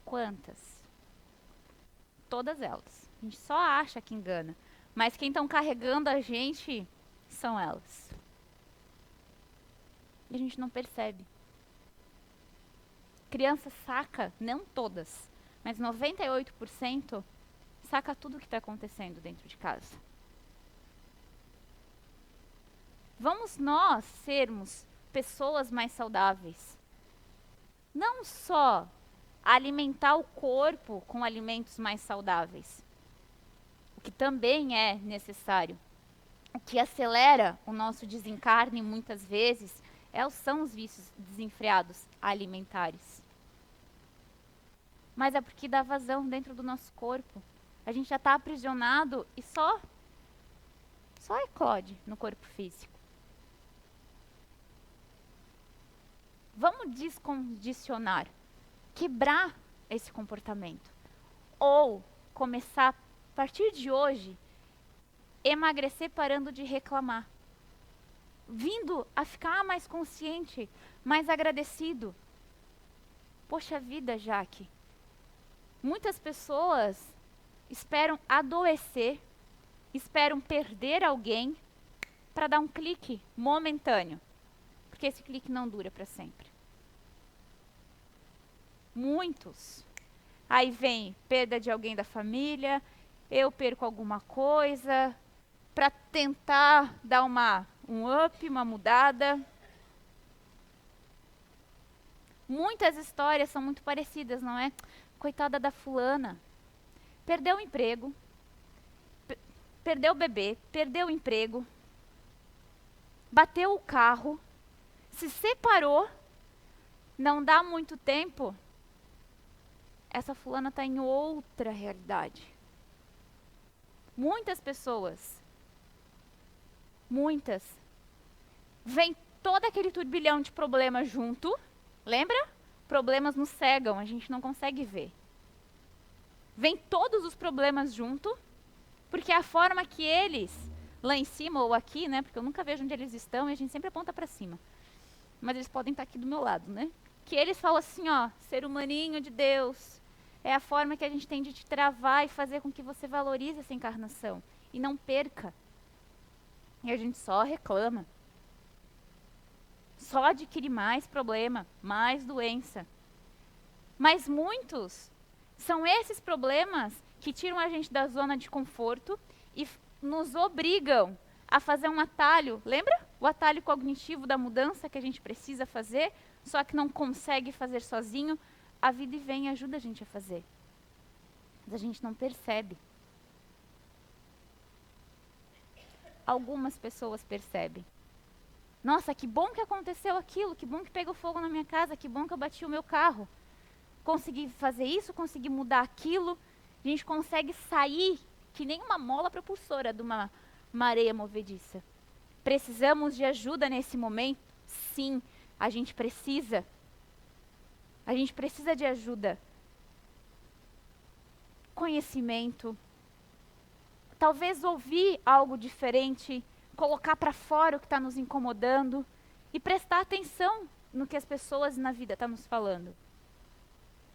Quantas? Todas elas. A gente só acha que engana. Mas quem estão carregando a gente são elas. E a gente não percebe. Criança saca, não todas, mas 98% saca tudo o que está acontecendo dentro de casa. Vamos nós sermos pessoas mais saudáveis. Não só alimentar o corpo com alimentos mais saudáveis, o que também é necessário. O que acelera o nosso desencarne muitas vezes são os vícios desenfreados alimentares. Mas é porque dá vazão dentro do nosso corpo. A gente já está aprisionado e só eclode no corpo físico. Vamos descondicionar, quebrar esse comportamento. Ou começar, a partir de hoje, emagrecer parando de reclamar. Vindo a ficar mais consciente, mais agradecido. Poxa vida, Jaque. Muitas pessoas esperam adoecer, esperam perder alguém para dar um clique momentâneo. Porque esse clique não dura para sempre. Muitos. Aí vem perda de alguém da família, eu perco alguma coisa, para tentar dar um up, uma mudada. Muitas histórias são muito parecidas, não é? Coitada da fulana. Perdeu o emprego, perdeu o bebê, perdeu o emprego, bateu o carro, se separou, não dá muito tempo, essa fulana está em outra realidade. Muitas pessoas, vem todo aquele turbilhão de problemas junto, lembra? Problemas nos cegam, a gente não consegue ver. Vem todos os problemas junto, porque é a forma que eles, lá em cima ou aqui, né? Porque eu nunca vejo onde eles estão e a gente sempre aponta para cima. Mas eles podem estar aqui do meu lado, né? que eles falam assim, ó, ser humaninho de Deus, é a forma que a gente tem de te travar e fazer com que você valorize essa encarnação e não perca. E a gente só reclama. Só adquire mais problema, mais doença. Mas muitos são esses problemas que tiram a gente da zona de conforto e nos obrigam a fazer um atalho. Lembra? O atalho cognitivo da mudança que a gente precisa fazer, só que não consegue fazer sozinho. A vida vem e ajuda a gente a fazer. Mas a gente não percebe. Algumas pessoas percebem. Nossa, que bom que aconteceu aquilo, que bom que pegou fogo na minha casa, que bom que eu bati o meu carro. Consegui fazer isso, consegui mudar aquilo. A gente consegue sair que nem uma mola propulsora de uma areia movediça. Precisamos de ajuda nesse momento? Sim, a gente precisa. A gente precisa de ajuda. Conhecimento. Talvez ouvir algo diferente, colocar para fora o que está nos incomodando e prestar atenção no que as pessoas na vida estão nos falando.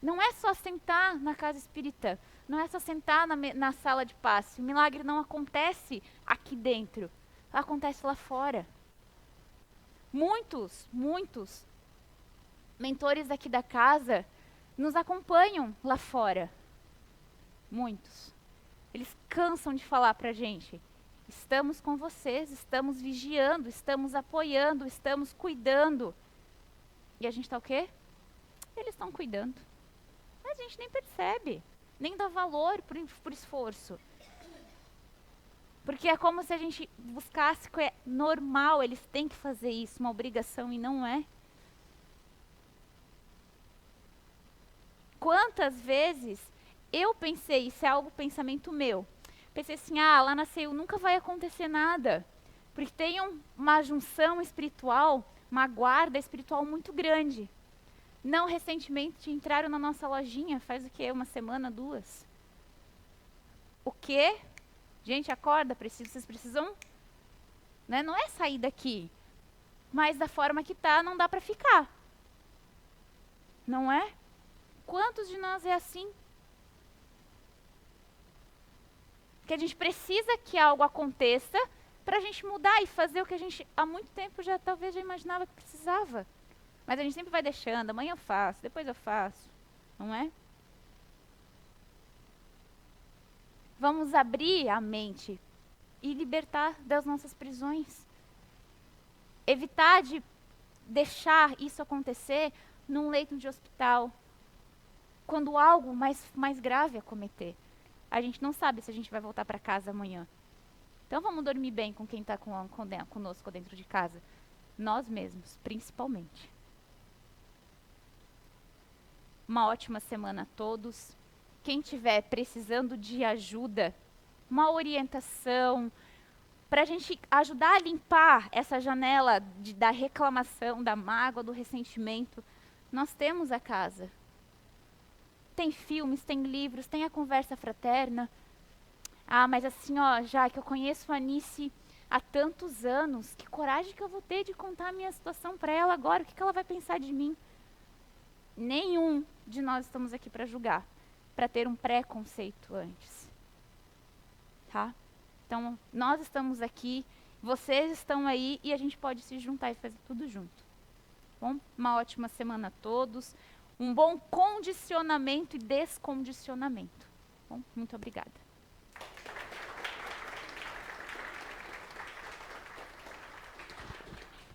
Não é só sentar na casa espírita, não é só sentar na sala de passe. O milagre não acontece aqui dentro, acontece lá fora. Muitos mentores aqui da casa nos acompanham lá fora. Muitos. Eles cansam de falar para a gente. Estamos com vocês, estamos vigiando, estamos apoiando, estamos cuidando. E a gente está o quê? Eles estão cuidando. Mas a gente nem percebe, nem dá valor por esforço. Porque é como se a gente buscasse que é normal, eles têm que fazer isso, uma obrigação, e não é. Quantas vezes eu pensei, isso é algo pensamento meu, pensei assim, lá na CEU nunca vai acontecer nada, porque tem uma junção espiritual, uma guarda espiritual muito grande. Não, recentemente entraram na nossa lojinha, faz o quê? 1 semana, 2? O quê? Gente, acorda, vocês precisam, né? Não é sair daqui, mas da forma que tá, não dá para ficar. Não é? Quantos de nós é assim? Que a gente precisa que algo aconteça para a gente mudar e fazer o que a gente há muito tempo talvez já imaginava que precisava. Mas a gente sempre vai deixando, amanhã eu faço, depois eu faço, não é? Vamos abrir a mente e libertar das nossas prisões. Evitar de deixar isso acontecer num leito de hospital, quando algo mais grave acometer. A gente não sabe se a gente vai voltar para casa amanhã. Então vamos dormir bem com quem está conosco dentro de casa. Nós mesmos, principalmente. Uma ótima semana a todos. Quem estiver precisando de ajuda, uma orientação, para a gente ajudar a limpar essa janela da reclamação, da mágoa, do ressentimento, nós temos a casa. Tem filmes, tem livros, tem a conversa fraterna. Mas assim, já que eu conheço a Anice há tantos anos, que coragem que eu vou ter de contar a minha situação para ela agora, o que ela vai pensar de mim? Nenhum de nós estamos aqui para julgar, para ter um preconceito antes. Tá? Então, nós estamos aqui, vocês estão aí e a gente pode se juntar e fazer tudo junto. Bom, uma ótima semana a todos. Um bom condicionamento e descondicionamento. Bom, muito obrigada.